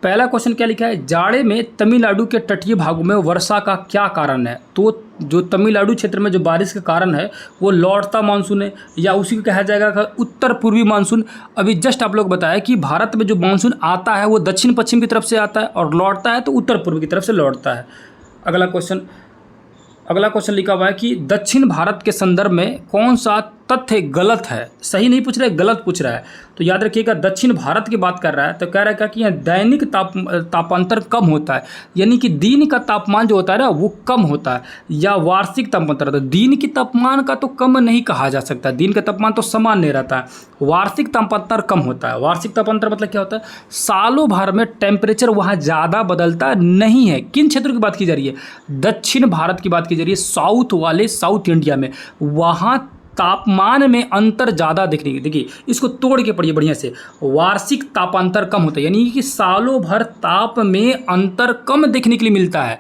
पहला क्वेश्चन क्या लिखा है? जाड़े में तमिलनाडु के तटीय भागों में वर्षा का क्या कारण है? तो जो तमिलनाडु क्षेत्र में जो बारिश का कारण है वो लौटता मानसून है, या उसी को कहा जाएगा उत्तर पूर्वी मानसून। अभी जस्ट आप लोग बताया कि भारत में जो मानसून आता है वो दक्षिण पश्चिम की तरफ से आता है और लौटता है तो उत्तर पूर्व की तरफ से लौटता है। अगला क्वेश्चन लिखा हुआ है कि दक्षिण भारत के संदर्भ में कौन सा तथ्य गलत है? सही नहीं पूछ रहा है, गलत पूछ रहा है। तो याद रखिएगा, दक्षिण भारत की बात कर रहा है तो कह रहा है कि यहाँ दैनिक तापांतर कम होता है, यानी कि दिन का तापमान जो होता है ना वो कम होता है, या वार्षिक तापांतर। तो दिन की तापमान का तो कम नहीं कहा जा सकता, दिन का तापमान तो सामान्य रहता है, वार्षिक तापांतर कम होता है। वार्षिक तापांतर मतलब क्या होता है? सालों भर में टेम्परेचर वहाँ ज़्यादा बदलता नहीं है। किन क्षेत्रों की बात की जा रही है? दक्षिण भारत की बात की जा रही है, साउथ इंडिया में, वहाँ तापमान में अंतर ज़्यादा दिखने की। देखिए, इसको तोड़ के पढ़िए बढ़िया से। वार्षिक तापांतर कम होता है, यानी कि सालों भर ताप में अंतर कम देखने के लिए मिलता है।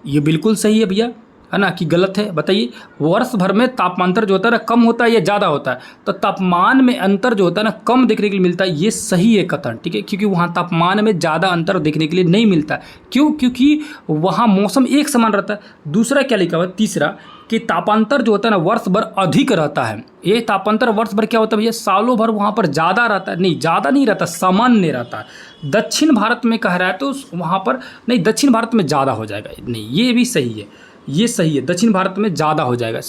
ये बिल्कुल सही है भैया, है ना कि गलत है? बताइए। वर्ष भर में तापांतर जो होता है ना कम होता है या ज़्यादा होता है? तो तापमान में अंतर जो होता है ना कम देखने के लिए मिलता है, ये सही है कथन। ठीक है, क्योंकि वहाँ तापमान में ज़्यादा अंतर देखने के लिए नहीं मिलता। क्यों? क्योंकि वहाँ मौसम एक समान रहता है। दूसरा क्या लिखा हुआ है? तीसरा कि तापांतर जो होता है ना वर्ष भर अधिक रहता है। ये तापांतर वर्ष भर क्या होता है भैया? सालों भर वहाँ पर ज़्यादा रहता है। नहीं, ज़्यादा नहीं रहता, सामान्य रहता है। दक्षिण भारत में कह रहा है तो वहाँ पर नहीं, दक्षिण भारत में ज़्यादा हो जाएगा। नहीं, ये भी सही है, ये सही है, दक्षिण भारत में ज़्यादा हो जाएगा।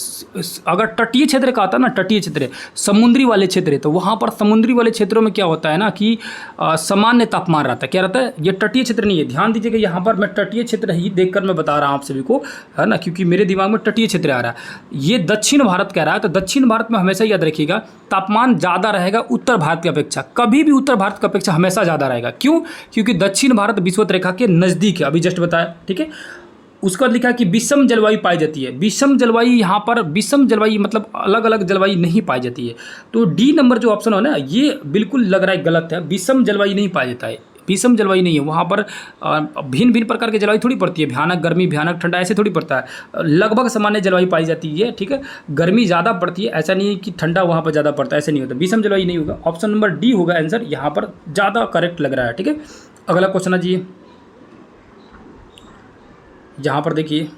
अगर तटीय क्षेत्र का आता है ना, तटीय क्षेत्र समुद्री वाले क्षेत्र है, तो वहाँ पर समुद्री वाले क्षेत्रों में क्या होता है ना कि सामान्य तापमान रहता है। क्या रहता है? ये तटीय क्षेत्र नहीं है, ध्यान दीजिएगा। यहाँ पर मैं तटीय क्षेत्र ही देखकर मैं बता रहा हूँ आप सभी को, है ना, क्योंकि मेरे दिमाग में तटीय क्षेत्र आ रहा है। ये दक्षिण भारत कह रहा है, तो दक्षिण भारत में हमेशा याद रखिएगा तापमान ज़्यादा रहेगा उत्तर भारत की अपेक्षा। कभी भी उत्तर भारत की अपेक्षा हमेशा ज़्यादा रहेगा। क्यों? क्योंकि दक्षिण भारत विषुवत रेखा के नज़दीक है, अभी जस्ट बताया। ठीक है, उसके बाद लिखा है कि विषम जलवायु पाई जाती है। विषम जलवायु, यहाँ पर विषम जलवायु मतलब अलग अलग जलवायु नहीं पाई जाती है। तो डी नंबर जो ऑप्शन है ना, ये बिल्कुल लग रहा है गलत है। विषम जलवायु नहीं पाया जाता है, विषम जलवायु नहीं है। वहाँ पर भिन्न भिन्न प्रकार की जलवायु थोड़ी पड़ती है, भयानक गर्मी भयानक ठंडा ऐसे थोड़ी पड़ता है। लगभग सामान्य जलवायु पाई जाती है। ठीक है, गर्मी ज़्यादा पड़ती है, ऐसा नहीं है कि ठंडा वहाँ पर ज़्यादा पड़ता है, ऐसे नहीं होता। विषम जलवायु नहीं होगा, ऑप्शन नंबर डी होगा आंसर, यहाँ पर ज़्यादा करेक्ट लग रहा है। ठीक है, अगला क्वेश्चन है जी, यहाँ पर देखिए,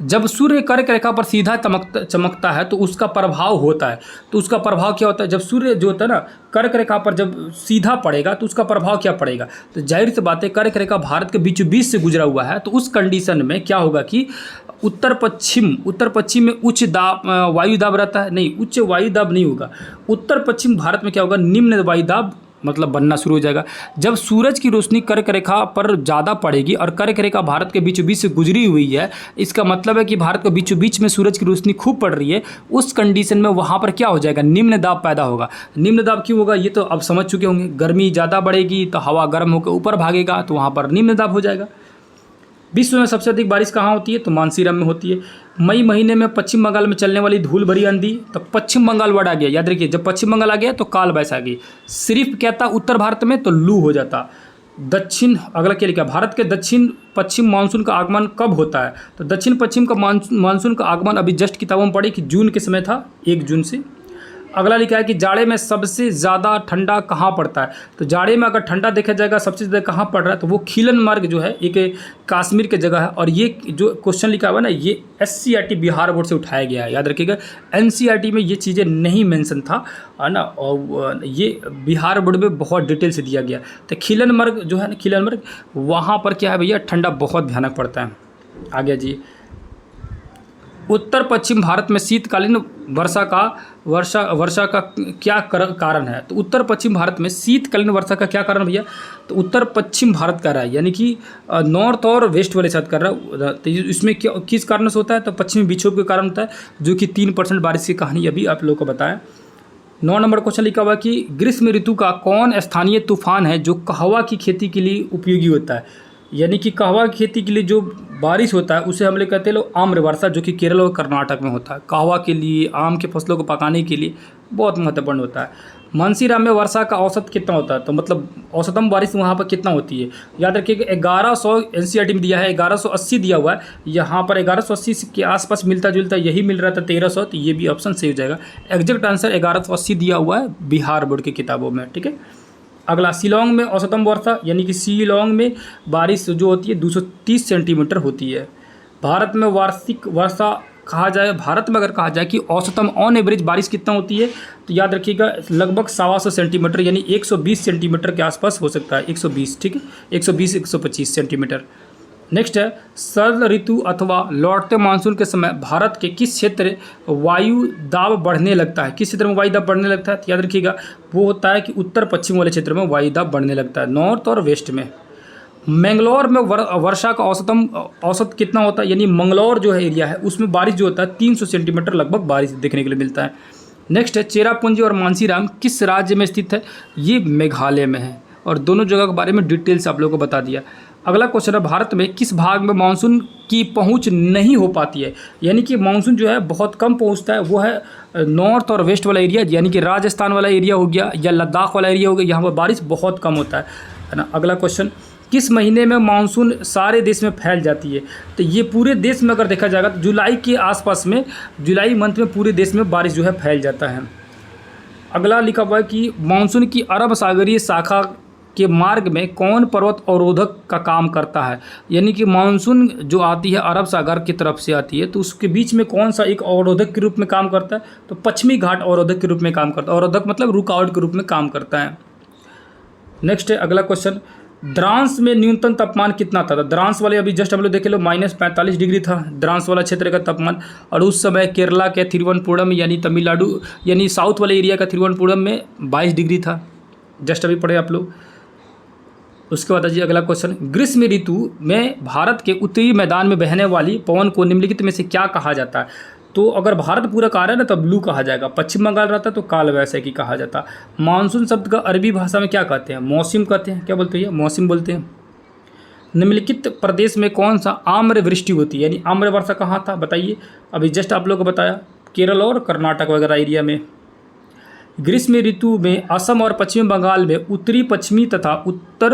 जब सूर्य कर्क रेखा पर सीधा चमकता है तो उसका प्रभाव होता है। तो उसका प्रभाव क्या होता है? जब सूर्य जो होता है ना कर्क रेखा पर जब सीधा पड़ेगा तो उसका प्रभाव क्या पड़ेगा? तो जाहिर सी बात है, कर्क रेखा भारत के बीचों बीच से गुजरा हुआ है, तो उस कंडीशन में क्या होगा कि उत्तर पश्चिम में उच्च दाब वायु दाब रहता है। नहीं, उच्च वायु दाब नहीं होगा। उत्तर पश्चिम भारत में क्या होगा? निम्न वायु दाब मतलब बनना शुरू हो जाएगा। जब सूरज की रोशनी कर्क रेखा पर ज़्यादा पड़ेगी, और कर्क रेखा भारत के बीचों बीच से गुजरी हुई है, इसका मतलब है कि भारत के बीचों बीच में सूरज की रोशनी खूब पड़ रही है। उस कंडीशन में वहाँ पर क्या हो जाएगा? निम्न दाब पैदा होगा। निम्न दाब क्यों होगा ये तो अब समझ चुके होंगे। गर्मी ज़्यादा बढ़ेगी तो हवा गर्म होकर ऊपर भागेगा, तो वहाँ पर निम्न दाब हो जाएगा। विश्व में सबसे अधिक बारिश कहाँ होती है? तो मानसीरम में होती है। मई महीने में पश्चिम बंगाल में चलने वाली धूल भरी आंधी, तो पश्चिम बंगाल वर्ड आ गया, याद रखिए। जब पश्चिम बंगाल आ गया तो काल बैसाखी। सिर्फ क्या था उत्तर भारत में? तो लू हो जाता। दक्षिण, अगला क्या लिखा? भारत के दक्षिण पश्चिम मानसून का आगमन कब होता है? तो दक्षिण पश्चिम का मानसून का आगमन अभी जस्ट किताबों में पढ़ी कि जून के समय था, 1 जून से। अगला लिखा है कि जाड़े में सबसे ज़्यादा ठंडा कहाँ पड़ता है? तो जाड़े में अगर ठंडा देखा जाएगा सबसे ज़्यादा कहाँ पड़ रहा है, तो वो खिलन मार्ग जो है एक कश्मीर की जगह है। और ये जो क्वेश्चन लिखा हुआ है ना, ये SCERT बिहार बोर्ड से उठाया गया है, याद रखिएगा। NCERT में ये चीज़ें नहीं मेंशन था, है ना, और ये बिहार बोर्ड में बहुत डिटेल से दिया गया। तो खिलन मार्ग जो है ना, खिलन मार्ग, वहाँ पर क्या है भैया? ठंडा बहुत भयानक पड़ता है। आ गया जी, उत्तर पश्चिम भारत में शीतकालीन वर्षा का क्या कारण है? तो उत्तर पश्चिम भारत में शीतकालीन वर्षा का क्या कारण भैया? तो उत्तर पश्चिम भारत का रहा है, यानी कि नॉर्थ और वेस्ट वाले साथ कर रहा है। तो इसमें क्या किस कारण से होता है? तो पश्चिमी विक्षोभ के कारण होता है, जो कि 3% बारिश की कहानी अभी आप लोगों को बताया। 9 नंबर क्वेश्चन लिखा हुआ कि ग्रीष्म ऋतु का कौन स्थानीय तूफान है जो कहवा की खेती के लिए उपयोगी होता है? यानी कि कहवा की खेती के लिए जो बारिश होता है उसे हम लोग कहते हैं लोग आम्र वर्षा, जो कि केरल और कर्नाटक में होता है। कहवा के लिए, आम के फसलों को पकाने के लिए बहुत महत्वपूर्ण होता है। मानसीराम में वर्षा का औसत कितना होता है? तो मतलब औसतम बारिश वहाँ पर कितना होती है? याद रखिए 1100 एनसीईआरटी में दिया है, 1180 दिया हुआ है। यहाँ पर 1180 के आसपास मिलता जुलता यही मिल रहा था 1300, तो ये भी ऑप्शन सही हो जाएगा। एग्जैक्ट आंसर 1180 दिया हुआ है बिहार बोर्ड की किताबों में, ठीक है। अगला, शिलोंग में औसतम वर्षा, यानी कि शिलोंग में बारिश जो होती है 230 सेंटीमीटर होती है। भारत में वार्षिक वर्षा कहा जाए, भारत में अगर कहा जाए कि औसतम ऑन एवरेज बारिश कितना होती है, तो याद रखिएगा लगभग 125 सेंटीमीटर, यानी 120 सेंटीमीटर के आसपास हो सकता है। 120, ठीक है, 120-125 सेंटीमीटर। नेक्स्ट है, शरद ऋतु अथवा लौटते मानसून के समय भारत के किस क्षेत्र वायु दाब बढ़ने लगता है? किस क्षेत्र में वायु दाब बढ़ने लगता है? तो याद रखिएगा वो होता है कि उत्तर पश्चिम वाले क्षेत्र में वायु दाब बढ़ने लगता है, नॉर्थ और वेस्ट में। मैंगलोर में वर्षा का औसत कितना होता है? यानी मंगलौर जो है एरिया है उसमें बारिश जो होता है 300 सेंटीमीटर लगभग बारिश देखने के लिए मिलता है। नेक्स्ट है, चेरापूंजी और मानसीराम किस राज्य में स्थित है? ये मेघालय में है, और दोनों जगह के बारे में डिटेल से आप लोगों को बता दिया। अगला क्वेश्चन है, भारत में किस भाग में मानसून की पहुंच नहीं हो पाती है? यानी कि मानसून जो है बहुत कम पहुंचता है, वो है नॉर्थ और वेस्ट वाला एरिया, यानी कि राजस्थान वाला एरिया हो गया या लद्दाख वाला एरिया हो गया, यहाँ पर बारिश बहुत कम होता है ना। अगला क्वेश्चन, किस महीने में मानसून सारे देश में फैल जाती है? तो ये पूरे देश में अगर देखा जाएगा तो जुलाई के आसपास में, जुलाई मंथ में पूरे देश में बारिश जो है फैल जाता है। अगला लिखा हुआ है कि मानसून की अरब सागरीय शाखा के मार्ग में कौन पर्वत अवरोधक का काम करता है? यानी कि मानसून जो आती है अरब सागर की तरफ से आती है, तो उसके बीच में कौन सा एक अवरोधक के रूप में काम करता है? तो पश्चिमी घाट अवरोधक के रूप में काम करता है। अवरोधक मतलब रुकावट के रूप में काम करता है। नेक्स्ट है अगला क्वेश्चन, द्रांस में न्यूनतम तापमान कितना था? द्रांस वाले अभी जस्ट हम लोग देखे लो -45 डिग्री था द्रांस वाला क्षेत्र का तापमान, और उस समय केरला के थिरुवनंतपुरम यानी तमिलनाडु यानी साउथ वाले एरिया का थिरुवनंतपुरम में 22 डिग्री था, जस्ट अभी पढ़े आप लोग। उसके बाद जी अगला क्वेश्चन, ग्रीष्म ऋतु में भारत के उत्तरी मैदान में बहने वाली पवन को निम्नलिखित में से क्या कहा जाता है? तो अगर भारत पूरा कहा रहा है ना तो ब्लू कहा जाएगा, पश्चिम बंगाल रहता तो काल वैसाखी कहा जाता। मानसून शब्द का अरबी भाषा में क्या कहते हैं? मौसम कहते हैं। क्या बोलते हैं? मौसम बोलते हैं। निम्नलिखित प्रदेश में कौन सा आम्र वृष्टि होती है? यानी आम्र वर्षा कहाँ था बताइए? अभी जस्ट आप लोगों को बताया, केरल और कर्नाटक वगैरह एरिया में। ग्रीष्म ऋतु में असम और पश्चिम बंगाल में उत्तरी पश्चिमी तथा उत्तर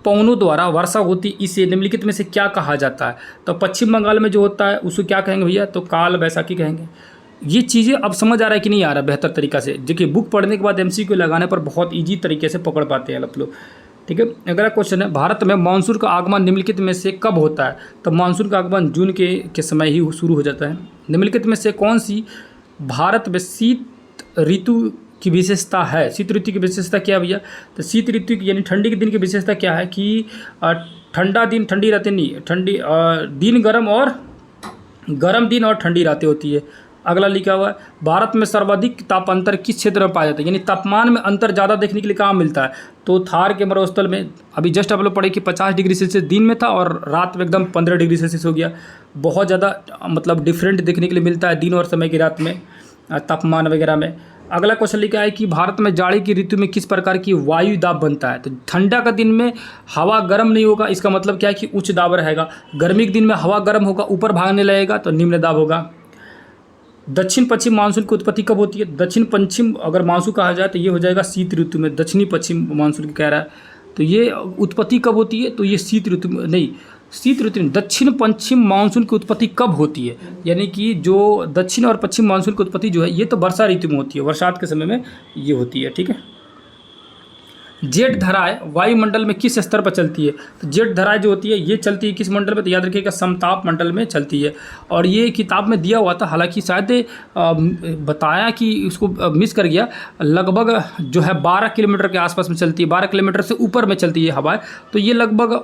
पवनों द्वारा वर्षा होती, इसे निम्नलिखित में से क्या कहा जाता है? तो पश्चिम बंगाल में जो होता है उसको क्या कहेंगे भैया? तो काल वैसाखी कहेंगे। ये चीज़ें अब समझ आ रहा है कि नहीं आ रहा बेहतर तरीक़ा से? देखिए बुक पढ़ने के बाद MCQ लगाने पर बहुत ईजी तरीके से पकड़ पाते हैं आप लोग, ठीक है। अगला क्वेश्चन है, भारत में मानसून का आगमन निम्नलिखित में से कब होता है? तो मानसून का आगमन जून के समय ही शुरू हो जाता है। निम्नलिखित में से कौन सी भारत में शीत ऋतु की विशेषता है? शीत ऋतु की विशेषता क्या है भैया? तो शीत ऋतु की यानी ठंडी के दिन की विशेषता क्या है कि ठंडा दिन, ठंडी रातें नहीं, ठंडी दिन गर्म और गर्म दिन और ठंडी रातें होती है। अगला लिखा हुआ है, भारत में सर्वाधिक ताप अंतर किस क्षेत्र में पाया जाता है? यानी तापमान में अंतर ज़्यादा देखने के लिए कहाँ मिलता है? तो थार के मरुस्थल में। अभी जस्ट आप लोग पढ़े कि 50 डिग्री सेल्सियस दिन में था और रात में एकदम 15 डिग्री सेल्सियस हो गया। बहुत ज़्यादा मतलब डिफरेंट देखने के लिए मिलता है दिन और समय की रात में तापमान वगैरह में। अगला क्वेश्चन लिखा है कि भारत में जाड़े की ऋतु में किस प्रकार की वायु दाब बनता है? तो ठंडा का दिन में हवा गर्म नहीं होगा, इसका मतलब क्या है कि उच्च दाब रहेगा। गर्मी के दिन में हवा गर्म होगा, ऊपर भागने लगेगा तो निम्न दाब होगा। दक्षिण पश्चिम मानसून की उत्पत्ति कब होती है? दक्षिण पश्चिम अगर मानसून कहा जाए तो ये हो जाएगा शीत ऋतु में। दक्षिणी पश्चिम मानसून की कह रहा है, तो ये उत्पत्ति कब होती है? तो ये शीत ऋतु में नहीं, शीत ऋतु में दक्षिण पश्चिम मानसून की उत्पत्ति कब होती है? यानी कि जो दक्षिण और पश्चिम मानसून की उत्पत्ति जो है ये तो वर्षा ऋतु में होती है, बरसात के समय में ये होती है, ठीक है। जेट धाराएं वायुमंडल में किस स्तर पर चलती है? तो जेट धाराएं जो होती है ये चलती है किस मंडल में? तो याद रखिएगा समताप मंडल में चलती है। और ये किताब में दिया हुआ था, हालांकि शायद बताया कि उसको मिस कर गया। लगभग जो है 12 किलोमीटर के आसपास में चलती है, 12 किलोमीटर से ऊपर में चलती है हवाएं। तो ये लगभग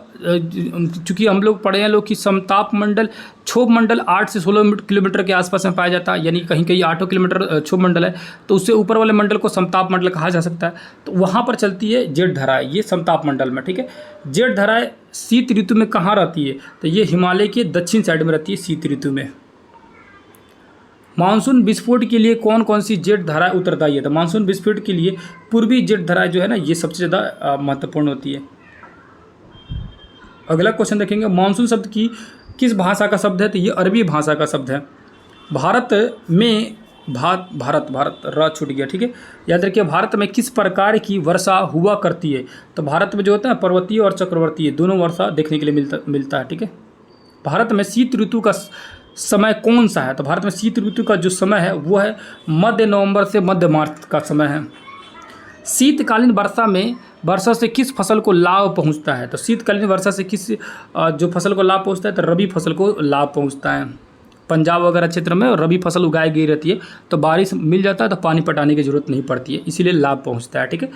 चूँकि हम लोग पढ़े हैं लोग कि समताप मंडल क्षोभ मंडल 8 से 16 किलोमीटर के आसपास में पाया जाता है, यानी कहीं कहीं 8 किलोमीटर क्षोभ मंडल है, तो उससे ऊपर वाले मंडल को समताप मंडल कहा जा सकता है। तो वहाँ पर चलती है जेठ धाराएं, ये समताप मंडल में, ठीक है। जेठ धाराएं शीत ऋतु में कहाँ रहती है, तो ये हिमालय के दक्षिण साइड में रहती है शीत ऋतु में। मानसून विस्फोट के लिए कौन कौन सी जेठ धाराएं उत्तरदायी है, तो मानसून विस्फोट के लिए पूर्वी जेठ धाराएं जो है ना, ये सबसे ज़्यादा महत्वपूर्ण होती है। अगला क्वेश्चन देखेंगे, मानसून शब्द की किस भाषा का शब्द है, तो ये अरबी भाषा का शब्द है। भारत में भारत र छूट गया, ठीक है, याद रखिए। भारत में किस प्रकार की वर्षा हुआ करती है, तो भारत में जो होता है पर्वतीय और चक्रवर्तीय दोनों वर्षा देखने के लिए मिलता है, ठीक है। भारत में शीत ऋतु का समय कौन सा है, तो भारत में शीत ऋतु का जो समय है वो है मध्य नवंबर से मध्य मार्च का समय है। शीतकालीन वर्षा से किस फसल को लाभ पहुंचता है, तो शीतकालीन वर्षा से किस जो फसल को लाभ पहुंचता है, तो रबी फसल को लाभ पहुंचता है। पंजाब वगैरह क्षेत्र में रबी फसल उगाई गई रहती है, तो बारिश मिल जाता है, तो पानी पटाने की जरूरत नहीं पड़ती है, इसीलिए लाभ पहुंचता है, ठीक है।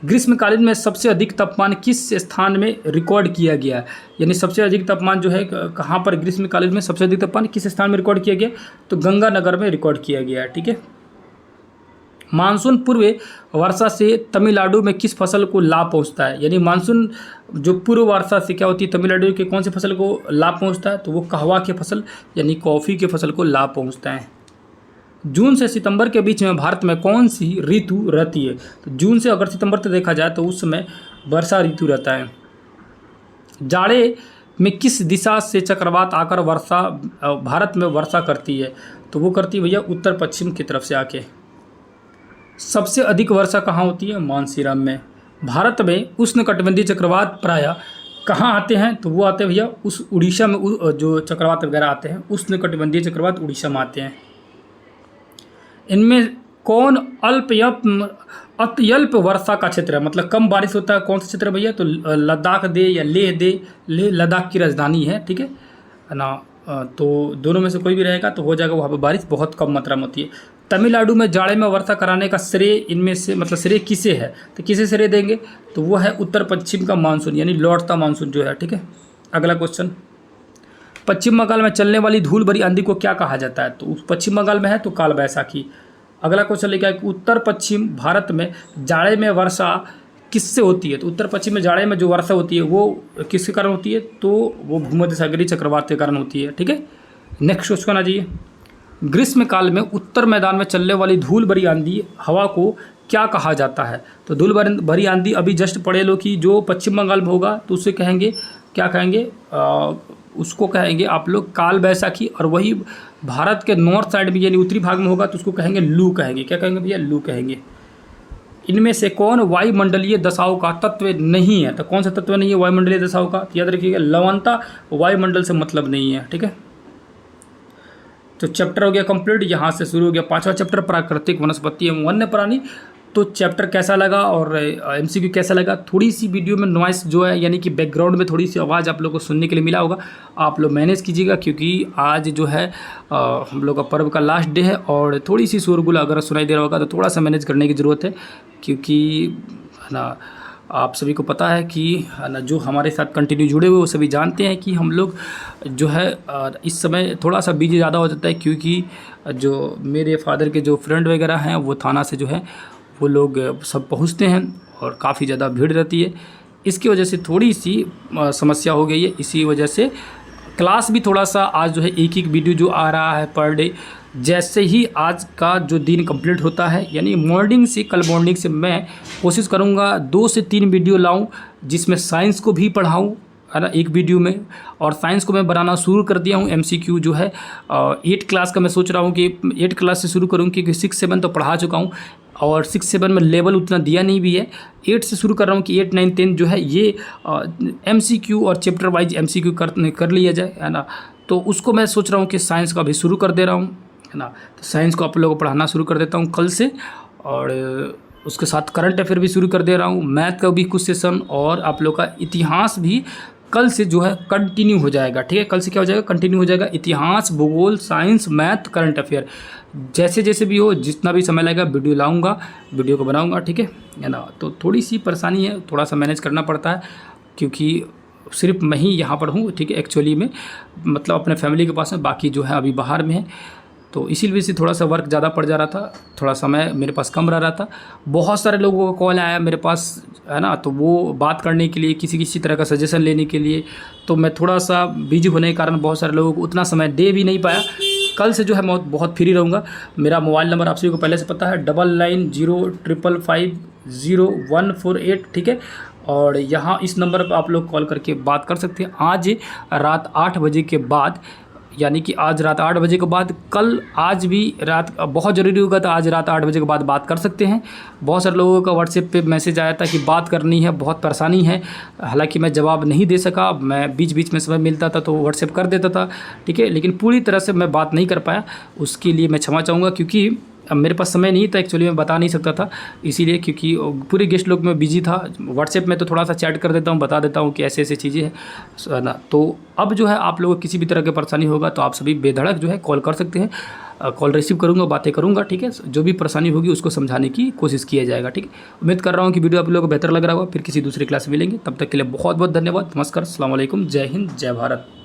ग्रीष्मकालीन में सबसे अधिक तापमान किस स्थान में रिकॉर्ड किया गया है, यानी सबसे अधिक तापमान जो है कहाँ पर, ग्रीष्मकालीन में सबसे अधिक तापमान किस स्थान में रिकॉर्ड किया गया, तो गंगानगर में रिकॉर्ड किया गया है, ठीक है। मानसून पूर्व वर्षा से तमिलनाडु में किस फसल को लाभ पहुंचता है, यानी मानसून जो पूर्व वर्षा से क्या होती है, तमिलनाडु के कौन सी फसल को लाभ पहुंचता है, तो वो कहवा की फसल यानी कॉफ़ी की फसल को लाभ पहुंचता है। जून से सितंबर के बीच में भारत में कौन सी ऋतु रहती है, तो जून से अगर सितंबर तक देखा जाए तो उस समय वर्षा ऋतु रहता है। जाड़े में किस दिशा से चक्रवात आकर भारत में वर्षा करती है, तो वो करती है भैया उत्तर पश्चिम की तरफ से आके। सबसे अधिक वर्षा कहाँ होती है, मानसीराम में। भारत में उष्णकटिबंधीय चक्रवात प्रायः कहाँ आते हैं, तो वो आते हैं भैया उस उड़ीसा में, जो चक्रवात वगैरह आते हैं उष्णकटिबंधीय चक्रवात उड़ीसा में आते हैं। इनमें कौन अत्यल्प वर्षा का क्षेत्र है, मतलब कम बारिश होता है, कौन सा क्षेत्र है भैया, तो लद्दाख दे या लेह लद्दाख की राजधानी है, ठीक है ना। तो दोनों में से कोई भी रहेगा तो हो जाएगा, वहाँ पर बारिश बहुत कम मात्रा में होती है। तमिलनाडु में जाड़े में वर्षा कराने का श्रेय इनमें से, मतलब श्रेय किसे है, तो किसे श्रेय देंगे, तो वो है उत्तर पश्चिम का मानसून, यानी लौटता मानसून जो है, ठीक है। अगला क्वेश्चन, पश्चिम बंगाल में चलने वाली धूल भरी आंधी को क्या कहा जाता है, तो पश्चिम बंगाल में है तो काल बैसाखी। अगला क्वेश्चन लेके आए, उत्तर पश्चिम भारत में जाड़े में वर्षा किससे होती है, तो उत्तर पश्चिम में जाड़े में जो वर्षा होती है वो किसके कारण होती है, तो वो भूमध्य सागरीय चक्रवात के कारण होती है, ठीक है। नेक्स्ट क्वेश्चन आ जाइए, ग्रीष्म काल में उत्तर मैदान में चलने वाली धूल भरी आंधी हवा को क्या कहा जाता है, तो धूल भरी आंधी अभी जस्ट पढ़े लो कि जो पश्चिम बंगाल में होगा तो उसे कहेंगे, क्या कहेंगे, उसको कहेंगे आप लोग काल बैसाखी, और वही भारत के नॉर्थ साइड में यानी उत्तरी भाग में होगा तो उसको कहेंगे लू कहेंगे, क्या कहेंगे भैया, लू कहेंगे। इनमें से कौन वायुमंडलीय दशाओं का तत्व नहीं है, तो कौन सा तत्व नहीं है वायुमंडलीय दशाओं का, याद रखिएगा लवणता वायुमंडल से मतलब नहीं है, ठीक है। तो चैप्टर हो गया कंप्लीट, यहाँ से शुरू हो गया 5वां चैप्टर प्राकृतिक वनस्पति एवं वन्य प्राणी। तो चैप्टर कैसा लगा और एमसीक्यू कैसा लगा, थोड़ी सी वीडियो में नॉइस जो है यानी कि बैकग्राउंड में थोड़ी सी आवाज़ आप लोगों को सुनने के लिए मिला होगा, आप लोग मैनेज कीजिएगा, क्योंकि आज जो है हम लोग का पर्व का लास्ट डे है और थोड़ी सी शोरगुल अगर सुनाई दे रहा होगा तो थोड़ा सा मैनेज करने की ज़रूरत है, क्योंकि है ना आप सभी को पता है कि है ना जो हमारे साथ कंटिन्यू जुड़े हुए वो सभी जानते हैं कि हम लोग जो है इस समय थोड़ा सा बिजी ज़्यादा हो जाता है, क्योंकि जो मेरे फादर के जो फ्रेंड वगैरह हैं वो थाना से जो है वो लोग सब पहुंचते हैं और काफ़ी ज़्यादा भीड़ रहती है, इसकी वजह से थोड़ी सी समस्या हो गई है। इसी वजह से क्लास भी थोड़ा सा आज जो है एक वीडियो जो आ रहा है पर डे, जैसे ही आज का जो दिन कंप्लीट होता है यानी मॉर्निंग से, कल मॉर्निंग से मैं कोशिश करूँगा 2 से 3 वीडियो लाऊं, जिसमें साइंस को भी पढ़ाऊँ, है ना, एक वीडियो में। और साइंस को मैं बनाना शुरू कर दिया हूँ, एमसीक्यू जो है 8 क्लास का मैं सोच रहा हूँ कि 8 क्लास से शुरू करूँ, क्योंकि 6-7 तो पढ़ा चुका हूँ और 6-7 में लेवल उतना दिया नहीं भी है। 8 से शुरू कर रहा हूँ कि 8, 9, 10 जो है ये एमसीक्यू और चैप्टर वाइज एमसीक्यू कर लिया जाए, है ना। तो उसको मैं सोच रहा हूँ कि साइंस का भी शुरू कर दे रहा हूँ, है ना। तो साइंस को आप लोगों को पढ़ाना शुरू कर देता हूँ कल से, और उसके साथ करंट अफेयर भी शुरू कर दे रहा हूँ, मैथ का भी कुछ सेशन, और आप लोग का इतिहास भी कल से जो है कंटिन्यू हो जाएगा, ठीक है। कल से क्या हो जाएगा, कंटिन्यू हो जाएगा, इतिहास, भूगोल, साइंस, मैथ, करंट अफेयर, जैसे जैसे भी हो, जितना भी समय लगेगा वीडियो लाऊंगा, वीडियो को बनाऊंगा, ठीक है ना। तो थोड़ी सी परेशानी है, थोड़ा सा मैनेज करना पड़ता है, क्योंकि सिर्फ मैं ही यहाँ पर हूँ, ठीक है, एक्चुअली में मतलब अपने फैमिली के पास में, बाकी जो है अभी बाहर में है। तो इसी वजह से थोड़ा सा वर्क ज़्यादा पड़ जा रहा था, थोड़ा समय मेरे पास कम रह रहा था। बहुत सारे लोगों का कॉल आया मेरे पास, है ना, तो वो बात करने के लिए, किसी तरह का सजेशन लेने के लिए, तो मैं थोड़ा सा बिजी होने के कारण बहुत सारे लोगों को उतना समय दे भी नहीं पाया। कल से जो है मैं बहुत फ्री रहूँगा। मेरा मोबाइल नंबर आप सभी को पहले से पता है, 9905550148, ठीक है। और यहाँ इस नंबर पर आप लोग कॉल करके बात कर सकते हैं। आज रात 8 बजे के बाद, यानी कि आज रात 8 बजे के बाद, कल आज भी रात बहुत ज़रूरी होगा तो आज रात 8 बजे के बाद बात कर सकते हैं। बहुत सारे लोगों का व्हाट्सएप पे मैसेज आया था कि बात करनी है, बहुत परेशानी है। हालांकि मैं जवाब नहीं दे सका, मैं बीच बीच में समय मिलता था तो व्हाट्सएप कर देता था, ठीक है, लेकिन पूरी तरह से मैं बात नहीं कर पाया, उसके लिए मैं क्षमा चाहूँगा। क्योंकि अब मेरे पास समय नहीं था, एक्चुअली मैं बता नहीं सकता था, इसीलिए, क्योंकि पूरे गेस्ट लोग में बिजी था। व्हाट्सएप में तो थोड़ा सा चैट कर देता हूँ, बता देता हूँ कि ऐसे ऐसे चीज़ें हैं ना। तो अब जो है आप लोगों को किसी भी तरह की परेशानी होगा तो आप सभी बेधड़क जो है कॉल कर सकते हैं। कॉल रिसीव करूँगा, बातें करूँगा, ठीक है। जो भी परेशानी होगी उसको समझाने की कोशिश किया जाएगा, ठीक है। उम्मीद कर रहा हूँ कि वीडियो आप लोगों को बेहतर लग रहा होगा। फिर किसी दूसरी क्लास में मिलेंगे, तब तक के लिए बहुत बहुत धन्यवाद। नमस्कार, अस्सलाम वालेकुम, जय हिंद, जय भारत।